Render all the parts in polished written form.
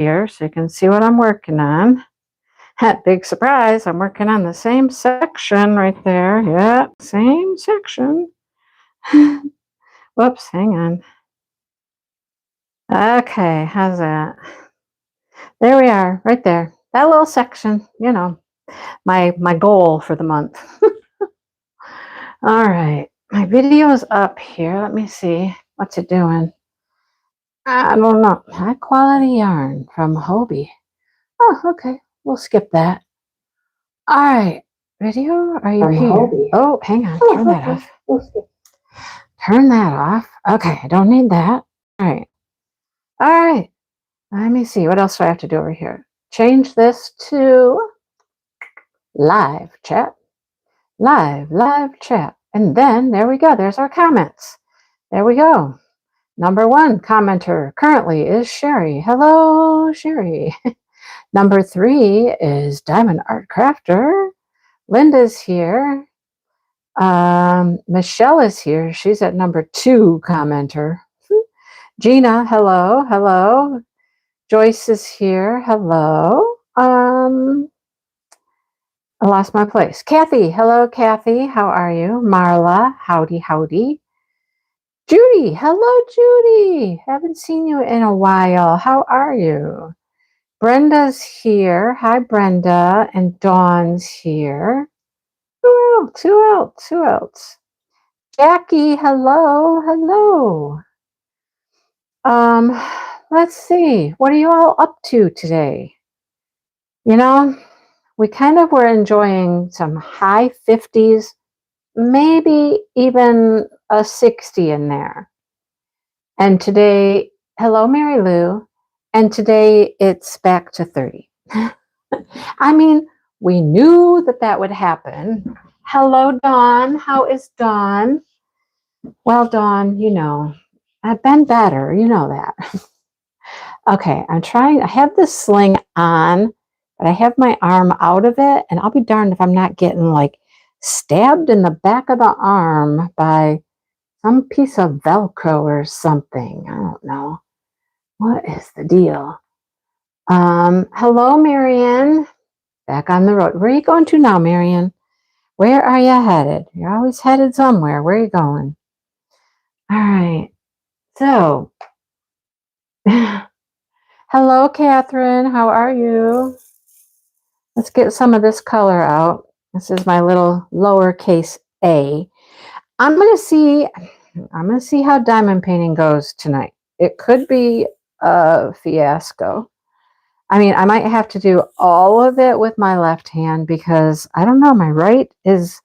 here so you can see what I'm working on. Big surprise, I'm working on the same section right there. Yeah, same section. Whoops, hang on. Okay, how's that? There we are, right there. That little section, you know, my goal for the month. All right, my video is up here. Let me see. What's it doing? I don't know. High quality yarn from Hobie. Oh, okay. We'll skip that. All right. Video, are you here? Hobie. Oh, hang on. Turn that off. Turn that off. Okay, I don't need that. All right. All right. Let me see. What else do I have to do over here? Change this to live chat. Live chat. And then there we go. There's our comments. There we go. Number 1 commenter currently is Sherry. Hello, Sherry. Number 3 is Diamond Art Crafter. Linda's here. Michelle is here. She's at number 2 commenter. Gina, hello, hello. Joyce is here. Hello. I lost my place. Kathy, hello, Kathy. How are you? Marla, howdy, howdy. Judy, hello, Judy. Haven't seen you in a while. How are you? Brenda's here. Hi, Brenda. And Dawn's here. Who else? Jackie, hello, hello. Let's see. What are you all up to today? You know, we kind of were enjoying some high 50s, maybe even a 60 in there. And today, hello, Mary Lou. And today it's back to 30. I mean, we knew that would happen. Hello, Dawn. How is Dawn? Well, Dawn, you know, I've been better. You know that. Okay, I'm trying. I have this sling on, but I have my arm out of it, and I'll be darned if I'm not getting like stabbed in the back of the arm by some piece of Velcro or something. I don't know. What is the deal? Hello, Marianne. Back on the road. Where are you going to now, Marianne? Where are you headed? You're always headed somewhere. Where are you going? All right. So, hello, Catherine. How are you? Let's get some of this color out. This is my little lowercase a. I'm gonna see how diamond painting goes tonight. It could be a fiasco. I mean, I might have to do all of it with my left hand because I don't know, my right is,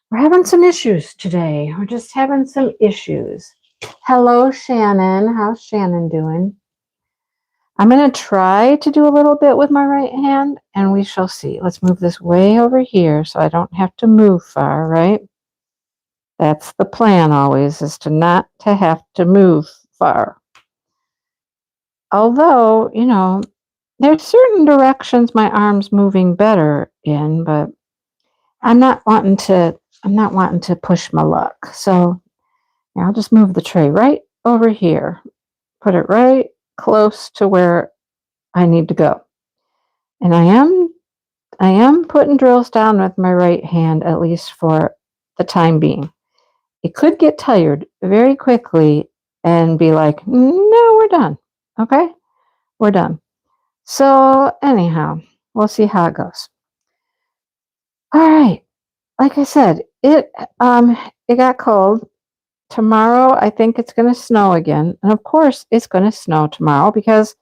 we're having some issues today. We're just having some issues. Hello, Shannon. How's Shannon doing? I'm going to try to do a little bit with my right hand, and we shall see. Let's move this way over here so I don't have to move far, right? That's the plan always, is to not to have to move far. Although, you know, there's certain directions my arm's moving better in, but I'm not wanting to push my luck. So I'll just move the tray right over here. Put it right close to where I need to go. And I am putting drills down with my right hand, at least for the time being. It could get tired very quickly and be like, no, we're done. Okay? We're done. So anyhow, we'll see how it goes. All right. Like I said, it got cold. Tomorrow, I think it's going to snow again. And of course, it's going to snow tomorrow because,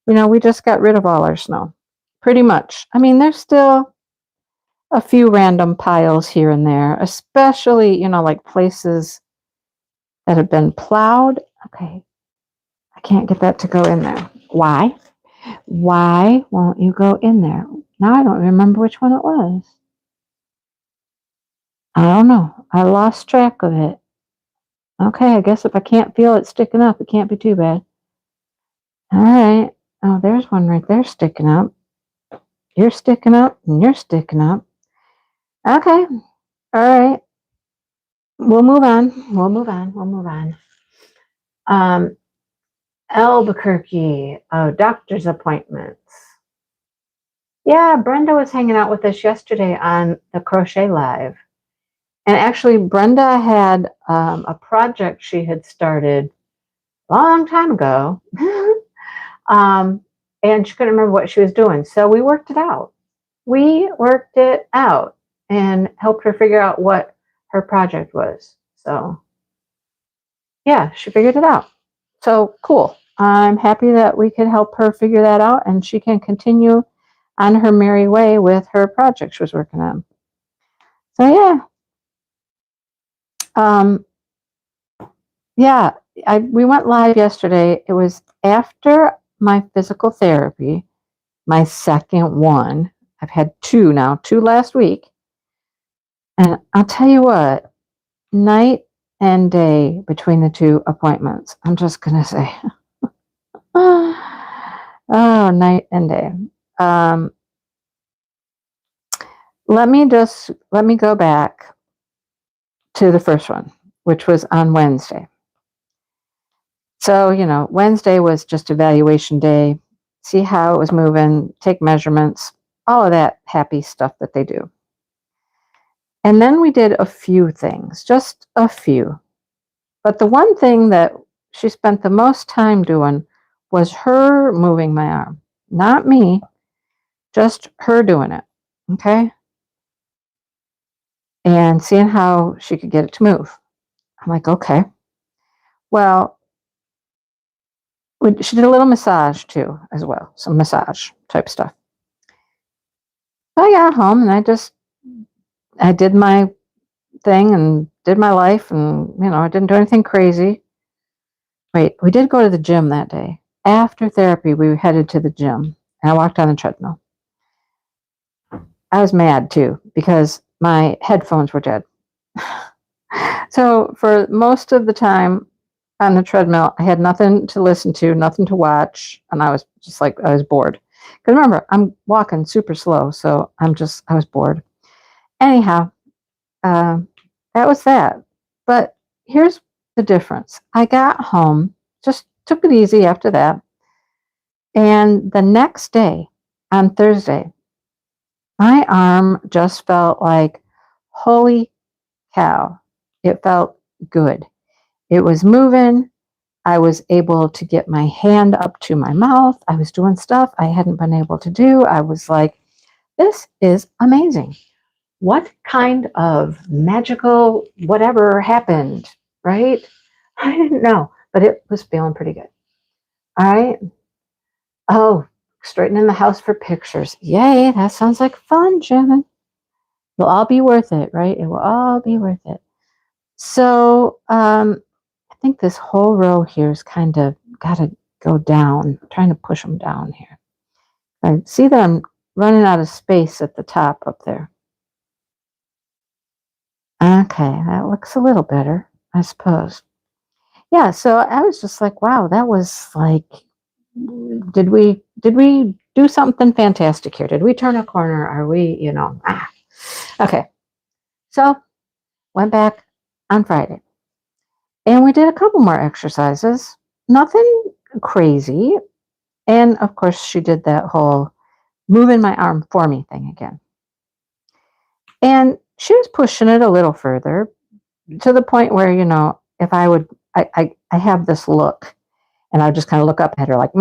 you know, we just got rid of all our snow. Pretty much. I mean, there's still a few random piles here and there, especially, you know, like places that have been plowed. Okay. I can't get that to go in there. Why? Why won't you go in there? Now I don't remember which one it was. I don't know. I lost track of it. Okay, I guess if I can't feel it sticking up, it can't be too bad. All right. Oh, there's one right there sticking up. You're sticking up, and you're sticking up. Okay. All right. We'll move on. We'll move on. Albuquerque. Oh, doctor's appointments. Yeah, Brenda was hanging out with us yesterday on the Crochet Live. And actually, Brenda had a project she had started a long time ago. And she couldn't remember what she was doing. So we worked it out. We worked it out and helped her figure out what her project was. So, yeah, she figured it out. So, cool. I'm happy that we could help her figure that out and she can continue on her merry way with her project she was working on. So, yeah. Um, yeah, we went live yesterday. It was after my physical therapy, my second one. I've had two now, two last week. And I'll tell you what, night and day between the two appointments. I'm just going to say, oh, night and day. Let me go back to the first one, which was on Wednesday. So, Wednesday was just evaluation day, see how it was moving, take measurements, all of that happy stuff that they do. And then we did a few things, just a few. But the one thing that she spent the most time doing was her moving my arm, not me, just her doing it. Okay. And seeing how she could get it to move. I'm like, okay. Well, she did a little massage too, as well, some massage type stuff. So I got home and I did my thing and did my life, and I didn't do anything crazy. Wait, we did go to the gym that day. After therapy, we headed to the gym, and I walked on the treadmill. I was mad too because my headphones were dead. So for most of the time on the treadmill, I had nothing to listen to, nothing to watch, and I was just like, I was bored. Because remember, I'm walking super slow, so I was bored. Anyhow, that was that. But here's the difference. I got home, just took it easy after that, and the next day, on Thursday, my arm just felt like, holy cow. It felt good. It was moving. I was able to get my hand up to my mouth. I was doing stuff I hadn't been able to do. I was like, this is amazing. What kind of magical whatever happened, right? I didn't know, but it was feeling pretty good. All right. Oh, straightening the house for pictures. Yay, that sounds like fun, Jen. It'll all be worth it, right? It will all be worth it. So I think this whole row here is kind of got to go down. I'm trying to push them down here. I see that I'm running out of space at the top up there. Okay, that looks a little better, I suppose. Yeah, so I was just like, wow, that was like, did we do something fantastic here? Did we turn a corner? Are we, Okay. So went back on Friday. And we did a couple more exercises. Nothing crazy. And of course, she did that whole moving my arm for me thing again. And she was pushing it a little further to the point where, if I would, I have this look and I would just kind of look up at her like,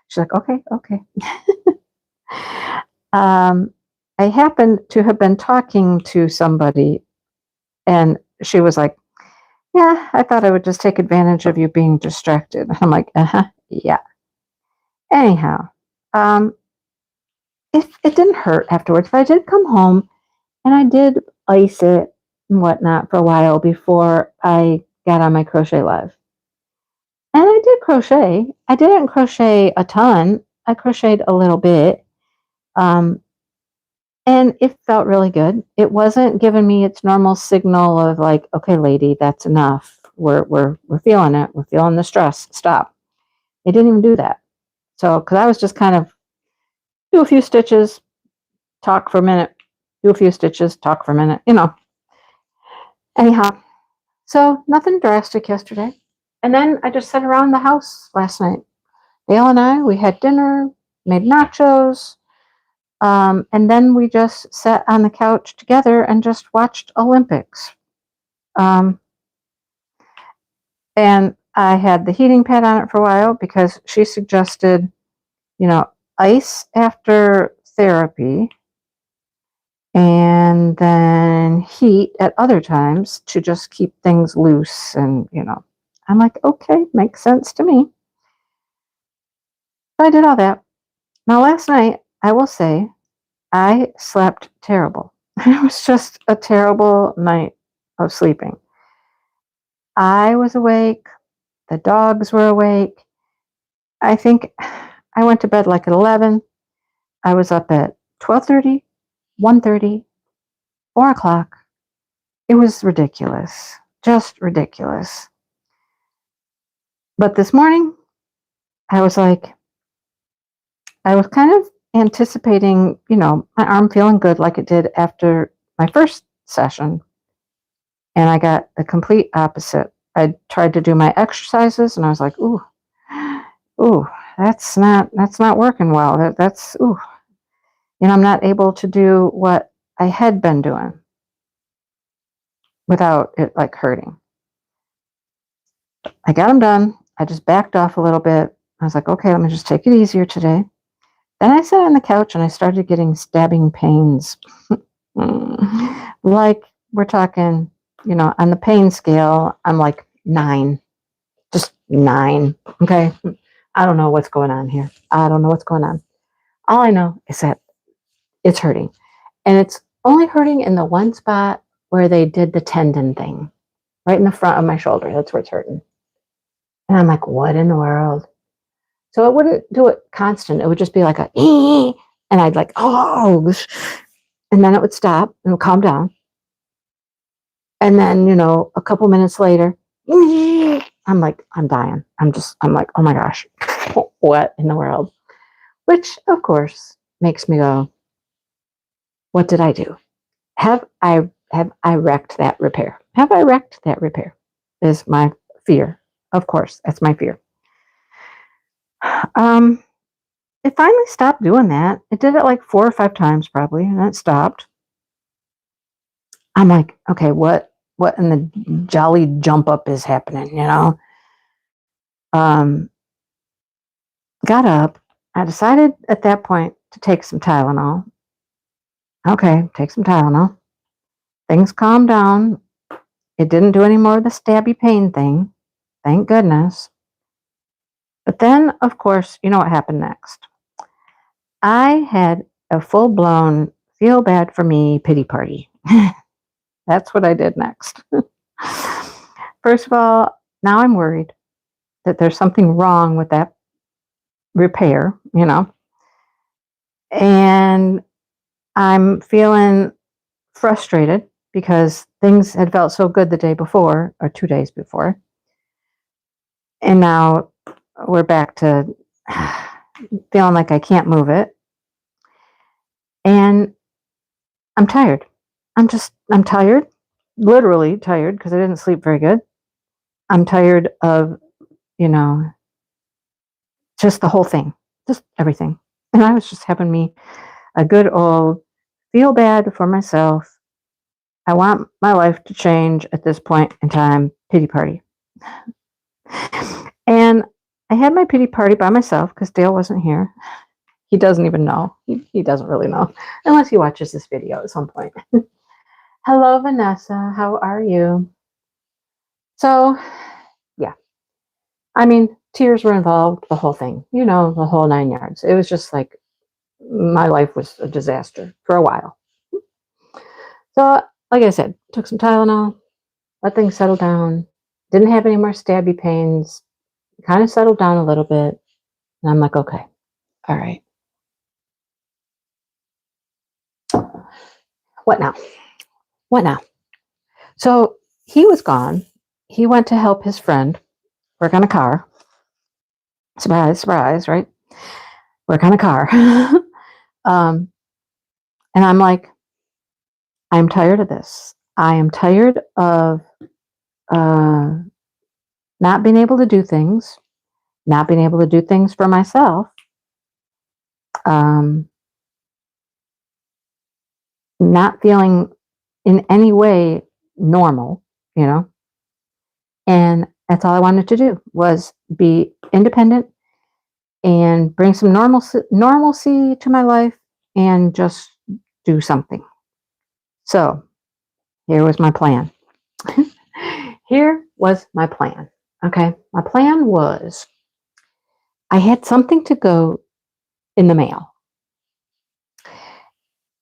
she's like, okay. I happened to have been talking to somebody and she was like, yeah, I thought I would just take advantage of you being distracted. I'm like, yeah. Anyhow, it didn't hurt afterwards, but I did come home and I did ice it and whatnot for a while before I got on my crochet live. And I did crochet. I didn't crochet a ton. I crocheted a little bit. And it felt really good. It wasn't giving me its normal signal of like, okay, lady, that's enough. We're feeling it. We're feeling the stress. Stop. It didn't even do that. So, because I was just kind of do a few stitches, talk for a minute, do a few stitches, talk for a minute, Anyhow, so nothing drastic yesterday. And then I just sat around the house last night. Dale and I, we had dinner, made nachos, and then we just sat on the couch together and just watched Olympics. Um, and I had the heating pad on it for a while because she suggested, ice after therapy and then heat at other times to just keep things loose. And, I'm like, okay, makes sense to me. So I did all that. Now, last night, I will say, I slept terrible. It was just a terrible night of sleeping. I was awake. The dogs were awake. I think I went to bed like at 11. I was up at 12:30, 1:30, 4 o'clock. It was ridiculous. Just ridiculous. But this morning, I was like, I was kind of anticipating, my arm feeling good like it did after my first session. And I got the complete opposite. I tried to do my exercises and I was like, ooh, that's not working well. That's ooh. I'm not able to do what I had been doing without it like hurting. I got them done. I just backed off a little bit. I was like, okay, let me just take it easier today. Then I sat on the couch and I started getting stabbing pains. Like we're talking, on the pain scale, I'm like 9, just 9. Okay. I don't know what's going on here. I don't know what's going on. All I know is that it's hurting. And it's only hurting in the one spot where they did the tendon thing, right in the front of my shoulder. That's where it's hurting. And I'm like, what in the world? So it wouldn't do it constant. It would just be like a, and I'd like, oh, and then it would stop and it would calm down. And then, a couple minutes later, I'm like, I'm dying. I'm like, oh my gosh, what in the world? Which, of course, makes me go, what did I do? Have I wrecked that repair? Have I wrecked that repair? Is my fear. Of course, that's my fear. It finally stopped doing that. It did it like 4 or 5 times probably, and it stopped. I'm like, okay, what in the jolly jump up is happening, Got up. I decided at that point to take some Tylenol. Okay, take some Tylenol. Things calmed down. It didn't do any more of the stabby pain thing. Thank goodness. But then, of course, you know what happened next. I had a full-blown feel bad for me pity party. That's what I did next. First of all, now I'm worried that there's something wrong with that repair, and I'm feeling frustrated because things had felt so good the day before or 2 days before. And now we're back to feeling like I can't move it. And I'm tired. I'm tired, literally tired because I didn't sleep very good. I'm tired of, just the whole thing, just everything. And I was just having me a good old feel bad for myself. I want my life to change at this point in time, pity party. And I had my pity party by myself because Dale wasn't here. He doesn't even know. He doesn't really know unless he watches this video at some point. Hello, Vanessa. How are you? So, yeah. I mean, tears were involved, the whole thing, the whole 9 yards. It was just like my life was a disaster for a while. So, like I said, took some Tylenol, let things settle down. Didn't have any more stabby pains. Kind of settled down a little bit. And I'm like, okay, all right. What now? What now? So he was gone. He went to help his friend work on a car. Surprise, surprise, right? Work on a car. And I'm like, I'm tired of this. I am tired of not not being able to do things, not being able to do things for myself, um, not feeling in any way normal, you know. And that's all I wanted to do was be independent and bring some normalcy to my life and just do something. So here was my plan. Here was my plan. Okay. My plan was I had something to go in the mail.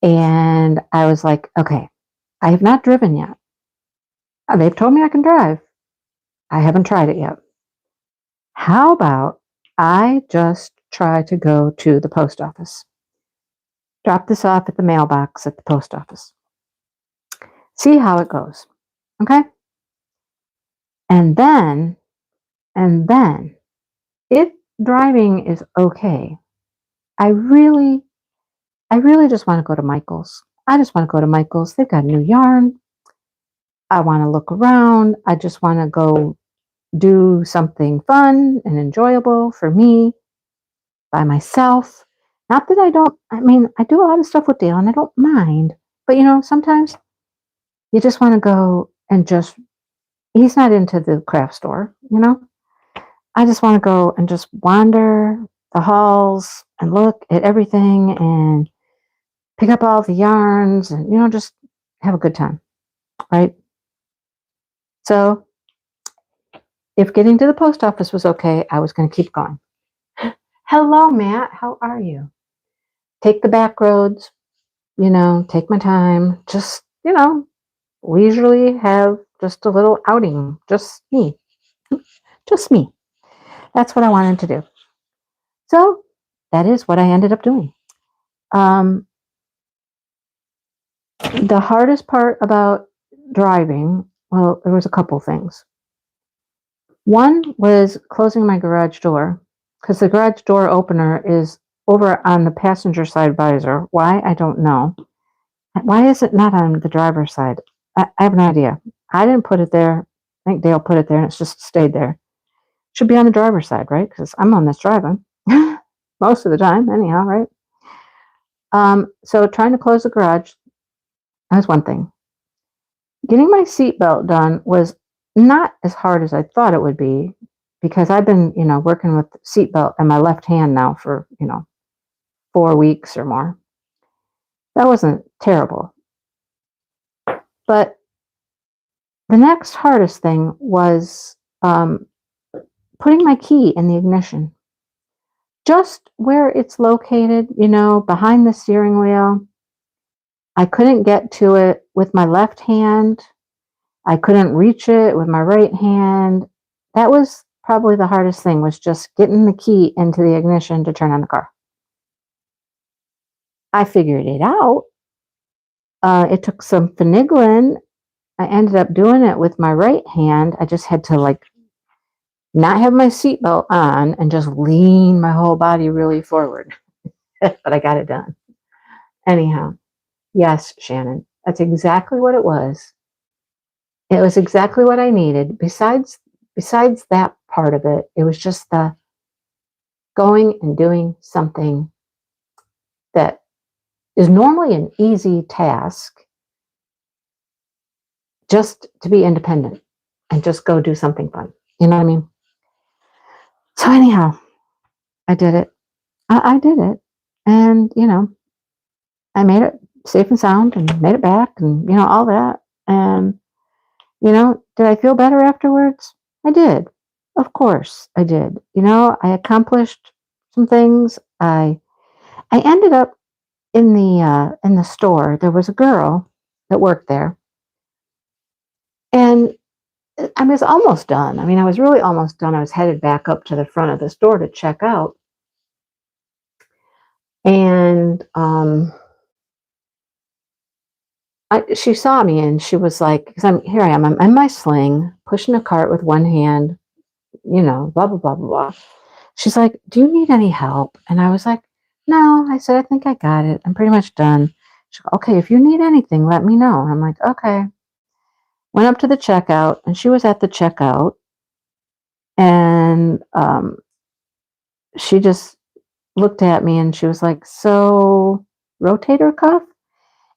And I was like, okay, I have not driven yet. They've told me I can drive. I haven't tried it yet. How about I just try to go to the post office? Drop this off at the mailbox at the post office. See how it goes. Okay? And then, if driving is okay, I really, I really just want to go to Michael's. I just want to go to Michael's. They've got new yarn. I want to look around. I just want to go do something fun and enjoyable for me by myself. Not that I don't, I mean, I do a lot of stuff with Dale and I don't mind. But sometimes you just want to go and just, he's not into the craft store. I just want to go and just wander the halls and look at everything and pick up all the yarns and, just have a good time. Right. So if getting to the post office was okay, I was going to keep going. Hello, Matt. How are you? Take the back roads, take my time. Just, leisurely have just a little outing. Just me. Just me. That's what I wanted to do. So that is what I ended up doing. The hardest part about driving, well, there was a couple things. One was closing my garage door because the garage door opener is over on the passenger side visor. Why? I don't know. Why is it not on the driver's side? I have no idea. I didn't put it there. I think Dale put it there and it's just stayed there. Should be on the driver's side, right? Because I'm on this driving most of the time, anyhow, right? So trying to close the garage, that's one thing. Getting my seatbelt done was not as hard as I thought it would be because I've been, working with seatbelt in my left hand now for, 4 weeks or more. That wasn't terrible. But the next hardest thing was putting my key in the ignition. Just where it's located, behind the steering wheel. I couldn't get to it with my left hand. I couldn't reach it with my right hand. That was probably the hardest thing, was just getting the key into the ignition to turn on the car. I figured it out. It took some finagling. I ended up doing it with my right hand. I just had to not have my seatbelt on and just lean my whole body really forward. But I got it done. Anyhow, yes, Shannon, that's exactly what it was. It was exactly what I needed. Besides that part of it, it was just the going and doing something that is normally an easy task, just to be independent and just go do something fun. You know what I mean? So anyhow, I did it. I did it. And, I made it safe and sound and made it back and, all that. And, did I feel better afterwards? I did. Of course I did. I accomplished some things. I ended up in the store. There was a girl that worked there. And I was almost done. I mean, I was really almost done. I was headed back up to the front of the store to check out. And she saw me and she was like, because I'm in my sling, pushing a cart with one hand, blah, blah, blah, blah, blah. She's like, do you need any help? And I was like, no. I said, I think I got it. I'm pretty much done. She's like, okay, if you need anything, let me know. And I'm like, okay. Went up to the checkout and she was at the checkout. And she just looked at me and she was like, "So, rotator cuff?"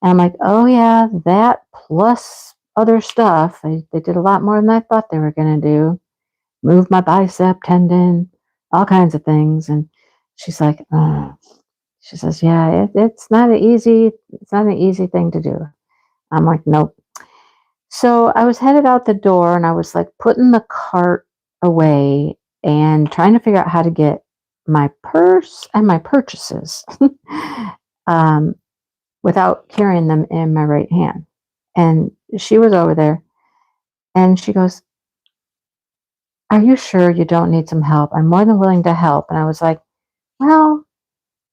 And I'm like, "Oh, yeah, that plus other stuff. They did a lot more than I thought they were going to do. Move my bicep tendon, all kinds of things." And she's like, she says, "Yeah, it's not an easy thing to do." I'm like, "Nope." So I was headed out the door and I was like putting the cart away and trying to figure out how to get my purse and my purchases um, without carrying them in my right hand. And she was over there and she goes, "Are you sure you don't need some help? I'm more than willing to help." And I was like, "Well,"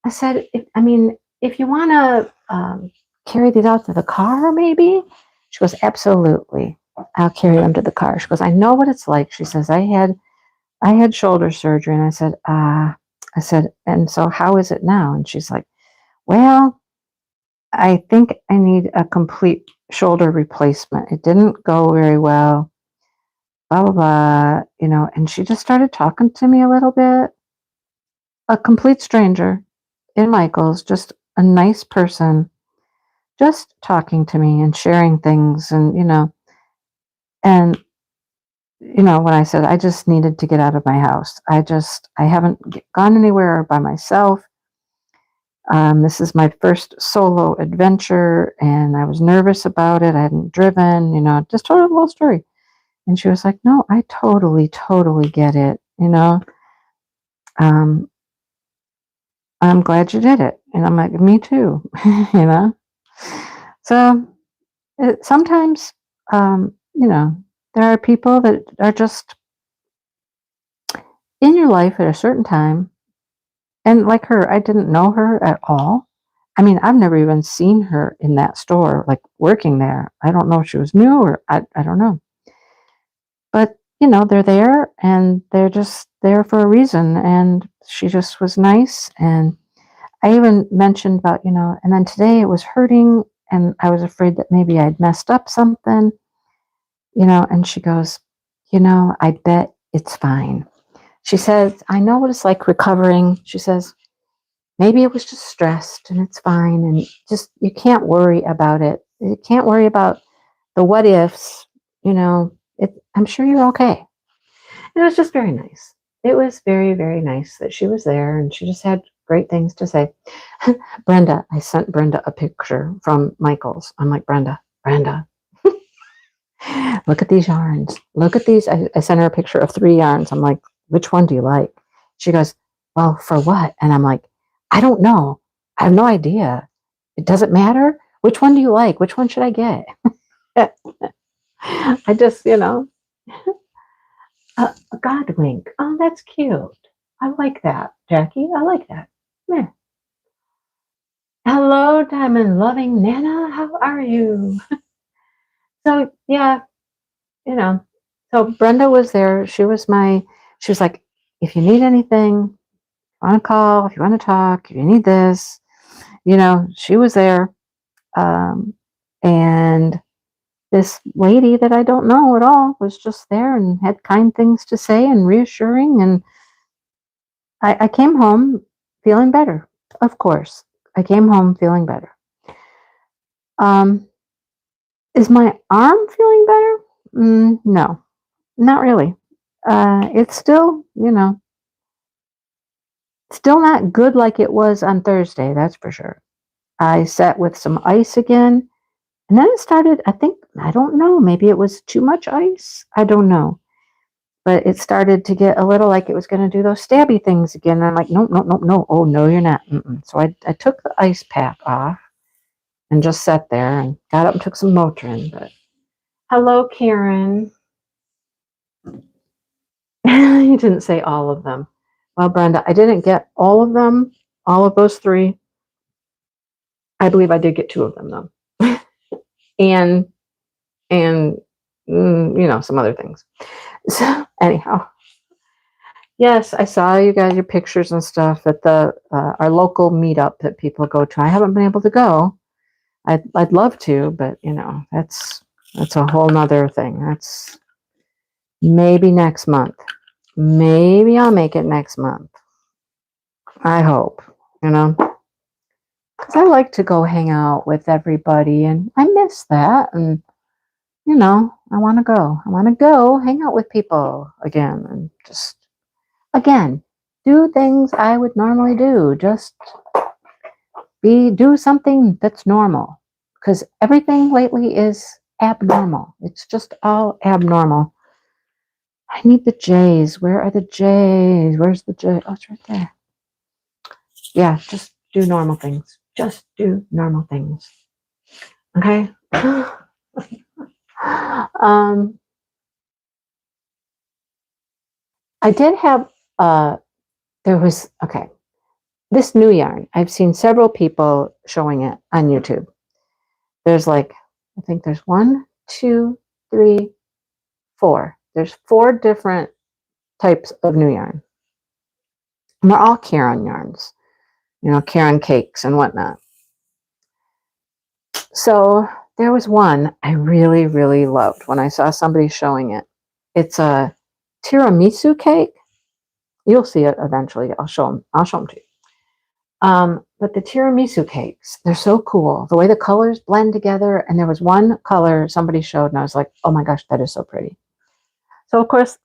I said, if you want to carry these out to the car, maybe." She goes, "Absolutely. I'll carry them to the car." She goes, "I know what it's like." She says, I had shoulder surgery." And I said, "And so how is it now?" And she's like, "Well, I think I need a complete shoulder replacement. It didn't go very well, blah, blah, blah, and she just started talking to me a little bit. A complete stranger in Michael's, just a nice person, just talking to me and sharing things. And when I said I just needed to get out of my house, I haven't gone anywhere by myself. This is my first solo adventure, and I was nervous about it. I hadn't driven, just told her the whole story. And she was like, "No, I totally, totally get it. Um, I'm glad you did it." And I'm like, "Me too," you know. So sometimes, there are people that are just in your life at a certain time. And like her, I didn't know her at all. I mean, I've never even seen her in that store, like working there. I don't know if she was new or I don't know. But, they're there and they're just there for a reason. And she just was nice. And I even mentioned about, and then today it was hurting and I was afraid that maybe I'd messed up something, and she goes, "I bet it's fine." She says, "I know what it's like recovering." She says, "Maybe it was just stressed and it's fine. And just, you can't worry about it. You can't worry about the what ifs. I'm sure you're okay." And it was just very nice. It was very, very nice that she was there and she just had great things to say. I sent Brenda a picture from Michael's. I'm like, Brenda, look at these yarns. Look at these. I sent her a picture of 3 yarns. I'm like, "Which one do you like?" She goes, "Well, for what?" And I'm like, "I don't know. I have no idea. It doesn't matter. Which one do you like? Which one should I get?" I just, a God wink. Oh, that's cute. I like that, Jackie. I like that. Yeah. Hello, diamond loving Nana. How are you? So, yeah, you know, so Brenda was there. She was like, "If you need anything, want to call, if you want to talk, if you need this, she was there. Um, and this lady that I don't know at all was just there and had kind things to say and reassuring. And I came home feeling better. Of course, I came home feeling better. Um, is my arm feeling better? No, not really. It's still, still not good like it was on Thursday, that's for sure. I sat with some ice again, and then it started, I don't know, maybe it was too much ice. I don't know. But it started to get a little like it was going to do those stabby things again. And I'm like, "Nope, nope, nope, no. Oh, no, you're not." Mm-mm. So I took the ice pack off and just sat there and got up and took some Motrin. But hello, Karen. You didn't say all of them. Well, Brenda, I didn't get all of them, all of those 3. I believe I did get 2 of them, though. and, and, some other things. So, anyhow. Yes, I saw you guys, your pictures and stuff at the our local meetup that people go to. I haven't been able to go. I'd love to, but that's a whole nother thing. That's maybe next month. maybe I'll make it next month. I hope, because I like to go hang out with everybody, and I miss that. And, I want to go. I want to go hang out with people again and just, again, do things I would normally do. Just do something that's normal, because everything lately is abnormal. It's just all abnormal. I need the J's. Where are the J's? Where's the J? Oh, it's right there. Yeah, just do normal things. Just do normal things. Okay? I did have, okay, this new yarn. I've seen several people showing it on YouTube. There's I think there's 1, 2, 3, 4. There's 4 different types of new yarn. And they're all Caron yarns, Caron cakes and whatnot. So there was one I really, really loved when I saw somebody showing it. It's a tiramisu cake. You'll see it eventually. I'll show them to you. But the tiramisu cakes, they're so cool. The way the colors blend together. And there was one color somebody showed, and I was like, oh my gosh, that is so pretty. So, of course,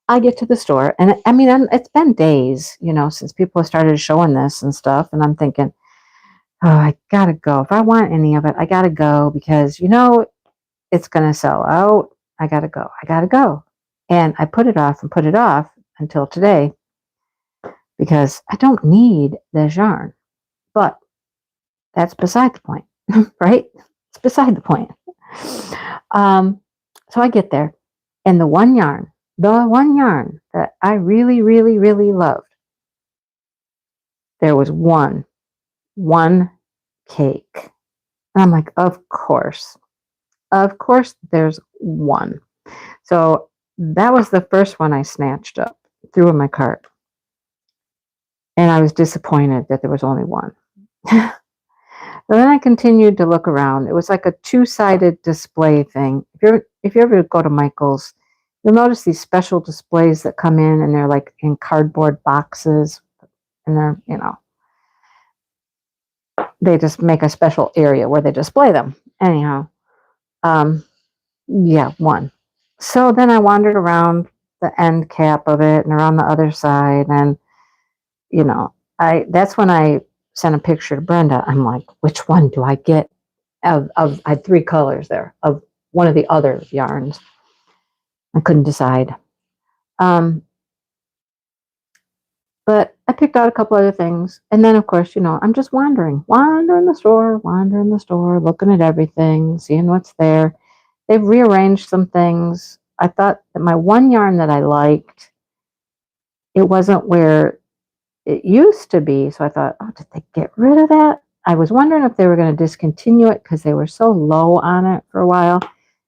I get to the store, and it's been days, since people have started showing this and stuff. And I'm thinking, oh, I gotta go. If I want any of it, I gotta go, because, it's going to sell out. I gotta go. And I put it off until today, because I don't need this yarn. But that's beside the point, right? It's beside the point. So I get there, and the one yarn that I really, really, really loved, there was one cake. And I'm like, of course there's one. So that was the first one I snatched up, threw in my cart. And I was disappointed that there was only one. So then I continued to look around. It was like a 2-sided display thing. If you ever go to Michael's, you'll notice these special displays that come in, and they're like in cardboard boxes, and they're, they just make a special area where they display them. Anyhow, yeah, one. So then I wandered around the end cap of it and around the other side, and that's when I sent a picture to Brenda. I'm like, which one do I get? I had 3 colors there of one of the other yarns. I couldn't decide. But I picked out a couple other things. And then, of course, I'm just wandering the store, looking at everything, seeing what's there. They've rearranged some things. I thought that my one yarn that I liked, it wasn't where it used to be. So I thought, oh, did they get rid of that? I was wondering if they were going to discontinue it, because they were so low on it for a while.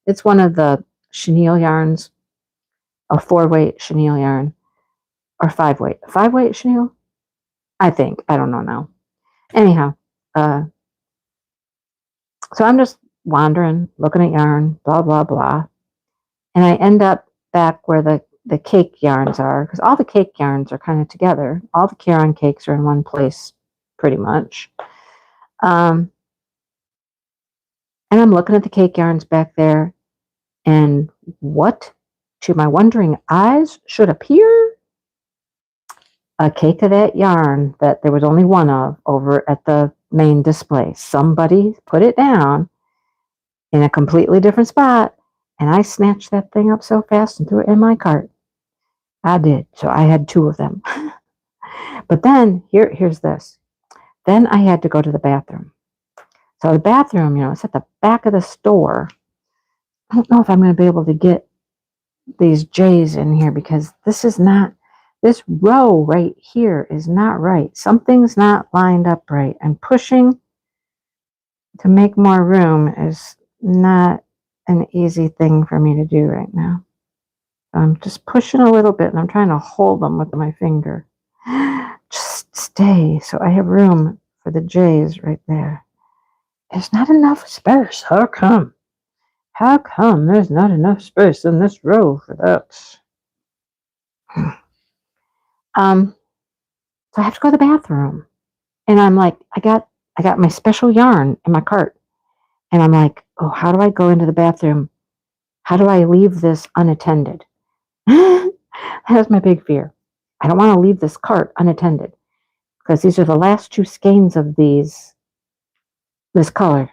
It's one of the chenille yarns, a 4-weight chenille yarn, or 5-weight. 5-weight chenille? I think. I don't know now. Anyhow, so I'm just wandering, looking at yarn, blah, blah, blah. And I end up back where the cake yarns are, because all the cake yarns are kind of together. All the Caron cakes are in one place, pretty much. And I'm looking at the cake yarns back there, and what to my wondering eyes should appear? A cake of that yarn that there was only one of over at the main display. Somebody put it down in a completely different spot, and I snatched that thing up so fast and threw it in my cart. I did. So I had 2 of them. But then here's this. Then I had to go to the bathroom. So the bathroom, it's at the back of the store. I don't know if I'm going to be able to get these J's in here, because this row right here is not right. Something's not lined up right. And pushing to make more room is not an easy thing for me to do right now. I'm just pushing a little bit, and I'm trying to hold them with my finger. Just stay, so I have room for the J's right there. There's not enough space. How come? How come there's not enough space in this row for that? Um, so I have to go to the bathroom, and I'm like, I got my special yarn in my cart, and I'm like, oh, how do I go into the bathroom? How do I leave this unattended? That's my big fear. I don't want to leave this cart unattended because these are the last two skeins of this color.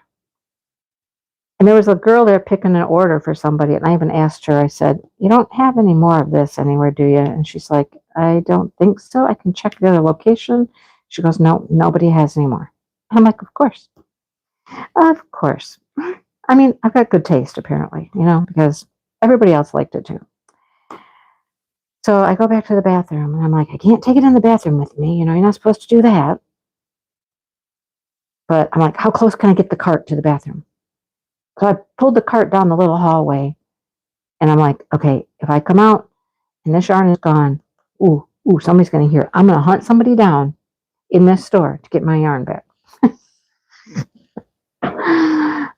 And there was a girl there picking an order for somebody, and I even asked her, I said, you don't have any more of this anywhere, do you? And she's like, I don't think so. I can check the other location. She goes, no, nobody has any more. I'm like, of course. Of course. I mean, I've got good taste, apparently, because everybody else liked it too. So I go back to the bathroom, and I'm like, I can't take it in the bathroom with me. You're not supposed to do that. But I'm like, how close can I get the cart to the bathroom? So I pulled the cart down the little hallway, and I'm like, okay, if I come out and this yarn is gone, ooh, somebody's going to hear it. I'm going to hunt somebody down in this store to get my yarn back.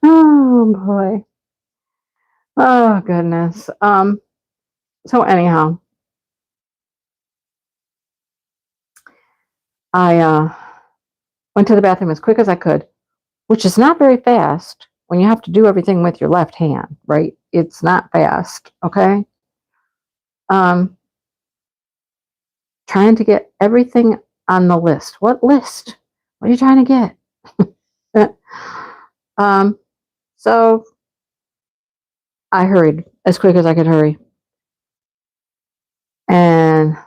Oh, boy. Oh, goodness. So anyhow, I went to the bathroom as quick as I could, which is not very fast when you have to do everything with your left hand, right? It's not fast, okay? Trying to get everything on the list. What list? What are you trying to get? So I hurried as quick as I could hurry and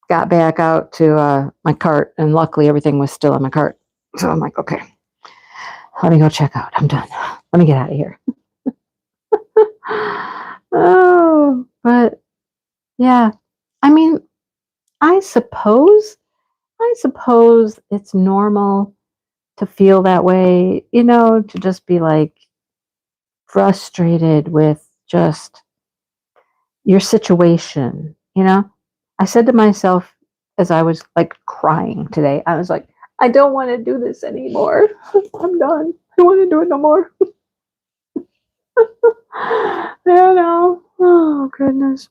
got back out to my cart, and luckily everything was still in my cart. So I'm like, okay, let me go check out. I'm done. Let me get out of here. Oh, but yeah, I mean, I suppose it's normal to feel that way, to just be like frustrated with just your situation. I said to myself as I was like crying today, I was like, I don't want to do this anymore. I'm done. I don't want to do it no more. I don't know. Oh, goodness.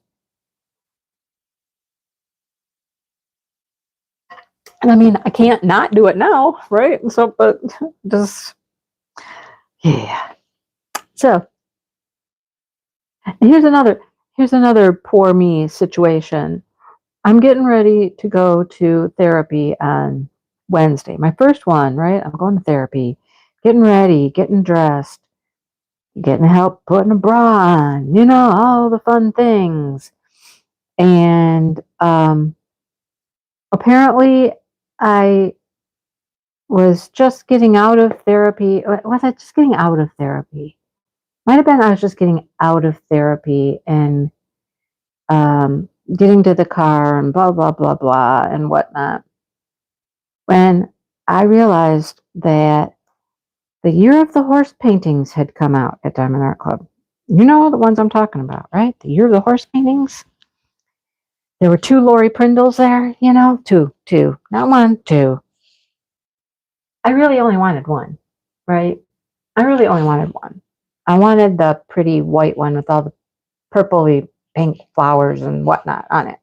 And I mean, I can't not do it now, right? So, but just, yeah. So here's another poor me situation. I'm getting ready to go to therapy on Wednesday. My first one, right? I'm going to therapy, getting ready, getting dressed, getting help putting a bra on, all the fun things. And apparently I was just getting out of therapy. Was I just getting out of therapy? Might have been I was just getting out of therapy and getting to the car and blah, blah, blah, blah, and whatnot. When I realized that the Year of the Horse paintings had come out at Diamond Art Club. You know the ones I'm talking about, right? The Year of the Horse paintings. There were two Lori Prindles there, two, not one, two. I really only wanted one, right? I really only wanted one. I wanted the pretty white one with all the purpley pink flowers and whatnot on it.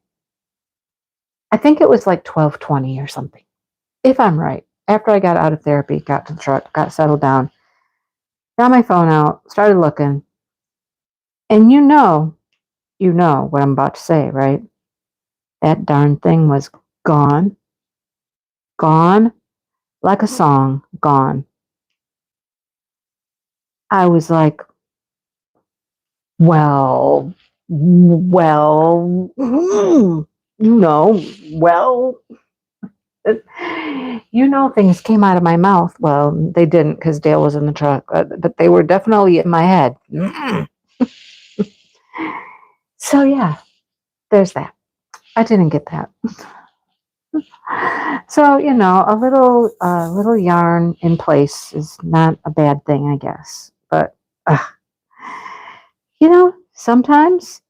I think it was like $12.20 or something, if I'm right. After I got out of therapy, got to the truck, got settled down, got my phone out, started looking, and you know what I'm about to say, right? That darn thing was gone, gone, like a song, gone. I was like, well, well, well, things came out of my mouth. Well, they didn't because Dale was in the truck, but they were definitely in my head. So yeah, there's that. I didn't get that. So a little yarn in place is not a bad thing, I guess. But sometimes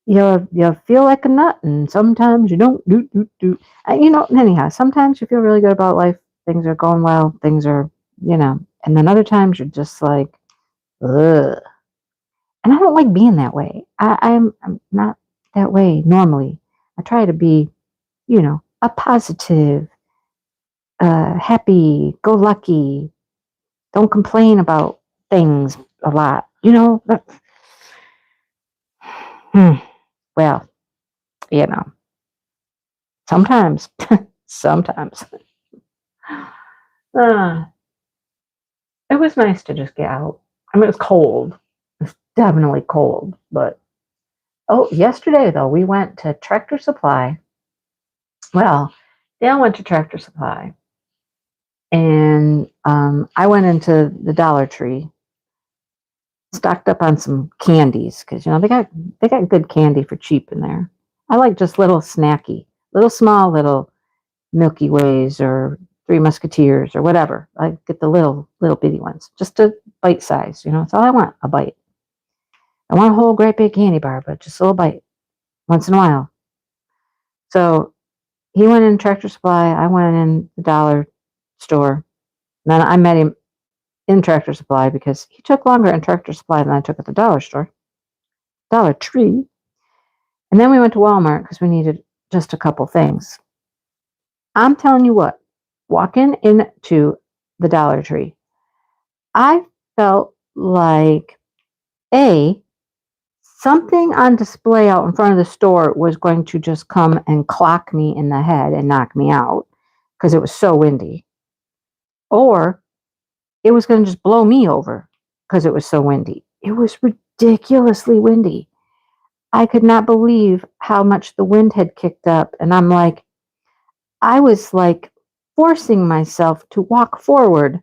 you feel like a nut, and sometimes you don't. Anyhow, sometimes you feel really good about life. Things are going well. Things are, and then other times you're just like, ugh. And I don't like being that way. I'm not. that way normally. I try to be, a positive, happy, go lucky, don't complain about things a lot, well, you know, sometimes, sometimes. Uh, it was nice to just get out. I mean, it was cold. It was definitely cold, but yesterday though, we went to Tractor Supply. Well, Dale went to Tractor Supply, and I went into the Dollar Tree, stocked up on some candies because they got good candy for cheap in there. I like just little snacky, little small, little Milky Ways or Three Musketeers or whatever. I get the little bitty ones, just a bite size. That's all I want, a bite. I want a whole great big candy bar, but just a little bite once in a while. So he went in Tractor Supply. I went in the dollar store. Then I met him in Tractor Supply because he took longer in Tractor Supply than I took at the dollar store, Dollar Tree. And then we went to Walmart because we needed just a couple things. I'm telling you what, walking into the Dollar Tree, I felt like something on display out in front of the store was going to just come and clock me in the head and knock me out because it was so windy. Or it was going to just blow me over because it was so windy. It was ridiculously windy. I could not believe how much the wind had kicked up. And I was like forcing myself to walk forward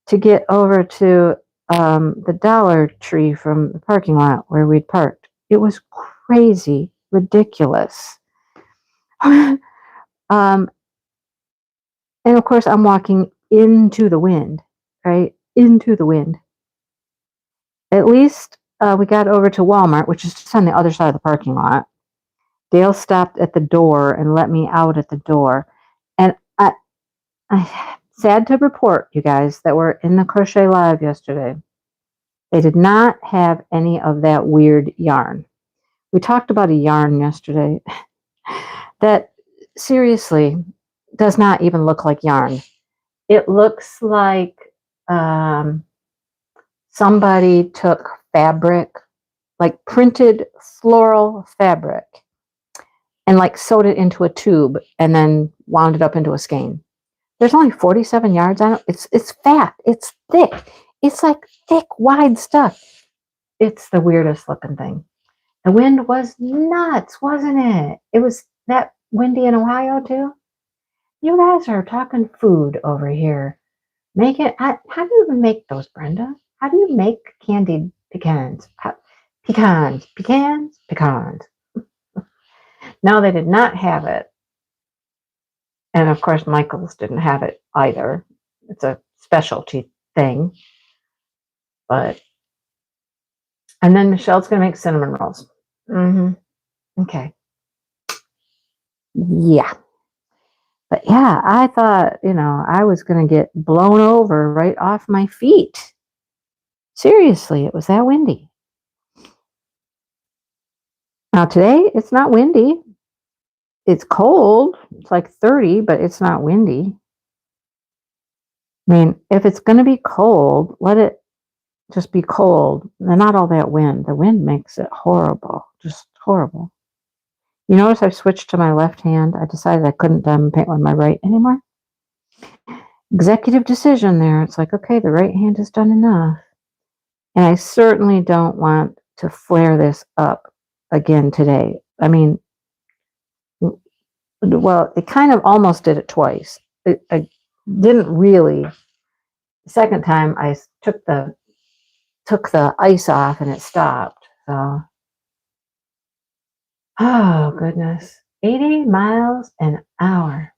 to get over to the Dollar Tree from the parking lot where we'd parked. It was crazy, ridiculous. And of course, I'm walking into the wind, right? Into the wind. At least we got over to Walmart, which is just on the other side of the parking lot. Dale stopped at the door and let me out at the door. And I sad to report, you guys, that were in the Crochet Live yesterday. They did not have any of that weird yarn. We talked about a yarn yesterday that seriously does not even look like yarn. It looks like somebody took fabric, like printed floral fabric, and like sewed it into a tube and then wound it up into a skein. There's only 47 yards on it. It's fat. It's thick. It's like thick, wide stuff. It's the weirdest looking thing. The wind was nuts, wasn't it? It was that windy in Ohio too. You guys are talking food over here. How do you even make those, Brenda? How do you make candied pecans? Pecans. No, they did not have it. And of course, Michael's didn't have it either. It's a specialty thing. And then Michelle's going to make cinnamon rolls. Okay. Yeah. But yeah, I thought, I was going to get blown over right off my feet. Seriously, it was that windy. Now today, it's not windy. It's cold. It's like 30, but it's not windy. I mean, if it's going to be cold, let it just be cold. And not all that wind. The wind makes it horrible. Just horrible. You notice I switched to my left hand. I decided I couldn't paint with my right anymore. Executive decision there. It's like, okay, the right hand has done enough. And I certainly don't want to flare this up again today. I mean, well, it kind of almost did it twice. I didn't really. The second time I took the ice off and it stopped. So, oh goodness, 80 miles an hour.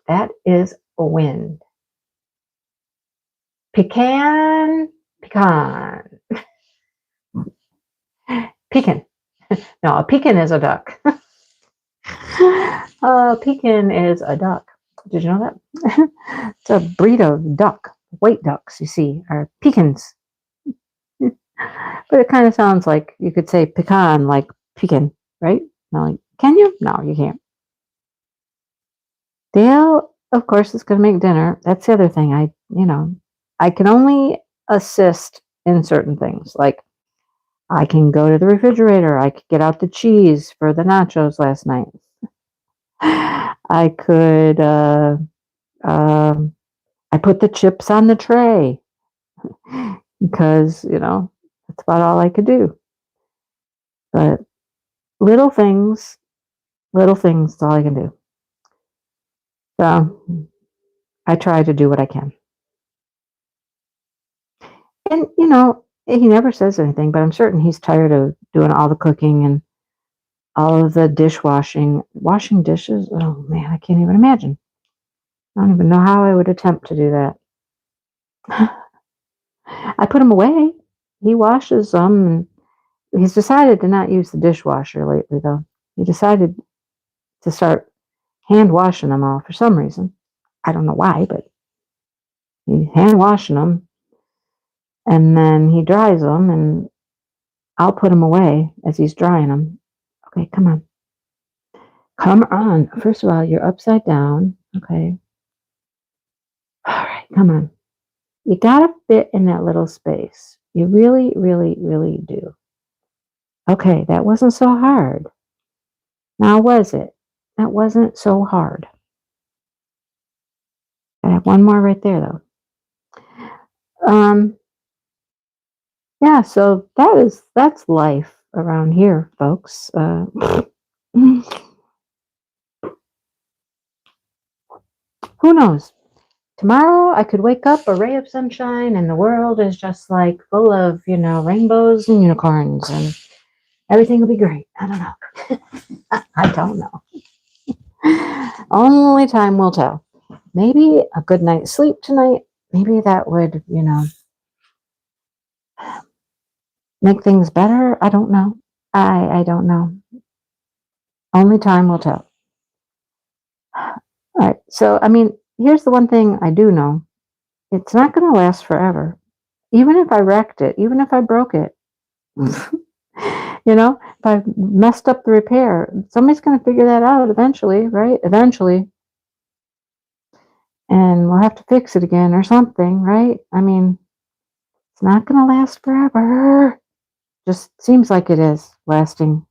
That is a wind. Pecan. Pecan. No, a pecan is a duck. Pecan is a duck. Did you know that? It's a breed of duck. White ducks, you see, are pecans. But it kind of sounds like you could say pecan, like pecan, right? No, can you? No, you can't. Dale, of course, is going to make dinner. That's the other thing. I can only assist in certain things. Like I can go to the refrigerator. I could get out the cheese for the nachos last night. I could, um, I put the chips on the tray because, that's about all I could do. But little things, is all I can do. So I try to do what I can. And, he never says anything, but I'm certain he's tired of doing all the cooking and all of the dishwashing. Washing dishes? Oh, man, I can't even imagine. I don't even know how I would attempt to do that. I put them away. He washes them, and he's decided to not use the dishwasher lately, though. He decided to start hand washing them all for some reason. I don't know why, but he's hand washing them, and then he dries them, and I'll put them away as he's drying them. Okay, come on. Come on. First of all, you're upside down. Okay. All right, come on. You gotta fit in that little space. You really, really, really do. Okay, that wasn't so hard. Now, was it? That wasn't so hard. I have one more right there, though. Yeah, so that's life around here, folks. Who knows? Tomorrow I could wake up a ray of sunshine and the world is just like full of, rainbows and unicorns and everything will be great. I don't know. I don't know. Only time will tell. Maybe a good night's sleep tonight. Maybe that would, make things better. I don't know. I don't know. Only time will tell. All right. So, here's the one thing I do know. It's not going to last forever. Even if I wrecked it, even if I broke it, if I messed up the repair, somebody's going to figure that out eventually, right? Eventually. And we'll have to fix it again or something, right? It's not going to last forever. Just seems like it is lasting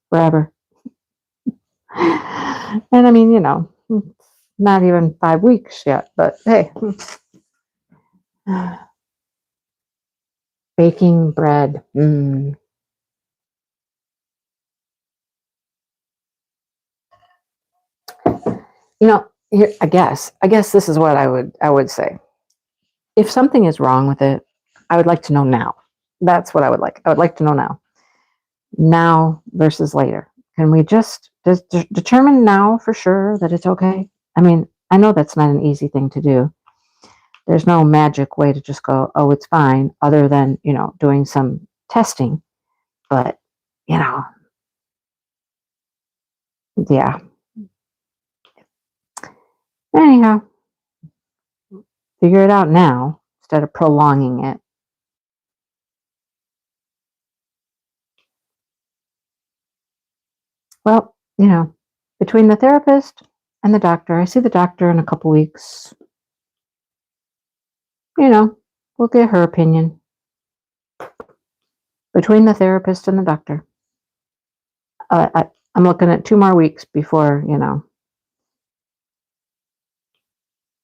forever. And not even 5 weeks yet, but hey. Baking bread. Here, I guess this is what I would say. If something is wrong with it, I would like to know now. That's what I would like. I would like to know now. Now versus later. Can we just determine now for sure that it's okay? I know that's not an easy thing to do. There's no magic way to just go, oh, it's fine, other than, doing some testing. But, yeah. Anyhow, figure it out now instead of prolonging it. Well, between the therapist and the doctor, I see the doctor in a couple weeks. We'll get her opinion. Between the therapist and the doctor. I'm looking at 2 more weeks before,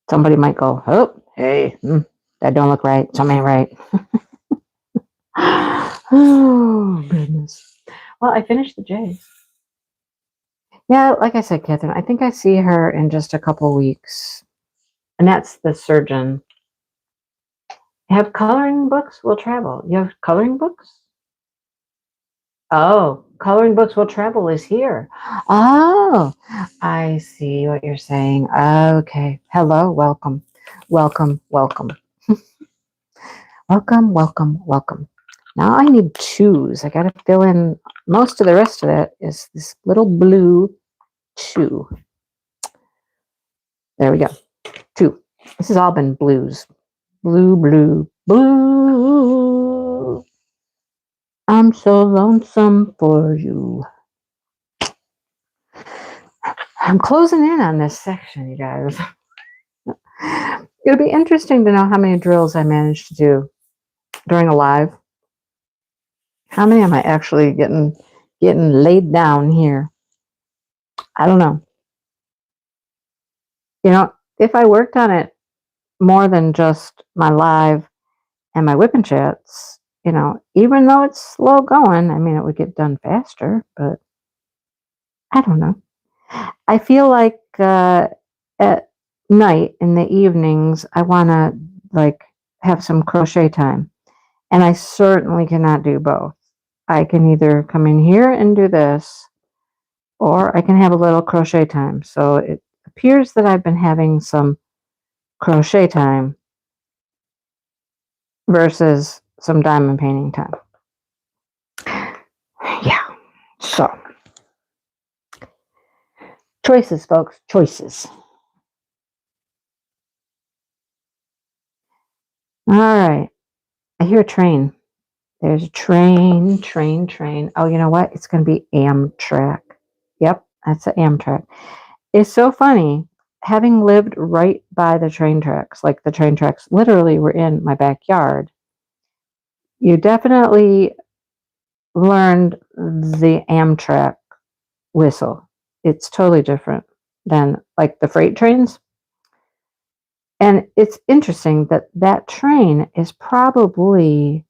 somebody might go, oh, hey, that don't look right. Something ain't right. Oh, goodness. Well, I finished the J's. Yeah, like I said, Catherine, I think I see her in just a couple weeks. And that's the surgeon. Have coloring books will travel. You have coloring books? Oh, coloring books will travel is here. Oh, I see what you're saying. Okay. Hello, welcome. Welcome, welcome. Welcome, welcome, welcome. Now I need twos. I got to fill in most of the rest of that is this little blue 2. There we go. 2. This has all been blues. Blue, blue, blue. I'm so lonesome for you. I'm closing in on this section, you guys. It'll be interesting to know how many drills I managed to do during a live. How many am I actually getting laid down here? I don't know. You know, if I worked on it more than just my live and my whip and chats, you know, even though it's slow going, I mean, it would get done faster, but I don't know. I feel like at night in the evenings, I want to like have some crochet time. And I certainly cannot do both. I can either come in here and do this, or I can have a little crochet time. So it appears that I've been having some crochet time versus some diamond painting time. Yeah. So choices, folks, choices. All right. I hear a train. There's a train. Oh, you know what? It's going to be Amtrak. Yep, that's an Amtrak. It's so funny. Having lived right by the train tracks, like the train tracks literally were in my backyard, you definitely learned the Amtrak whistle. It's totally different than like the freight trains. And it's interesting that that train is probably,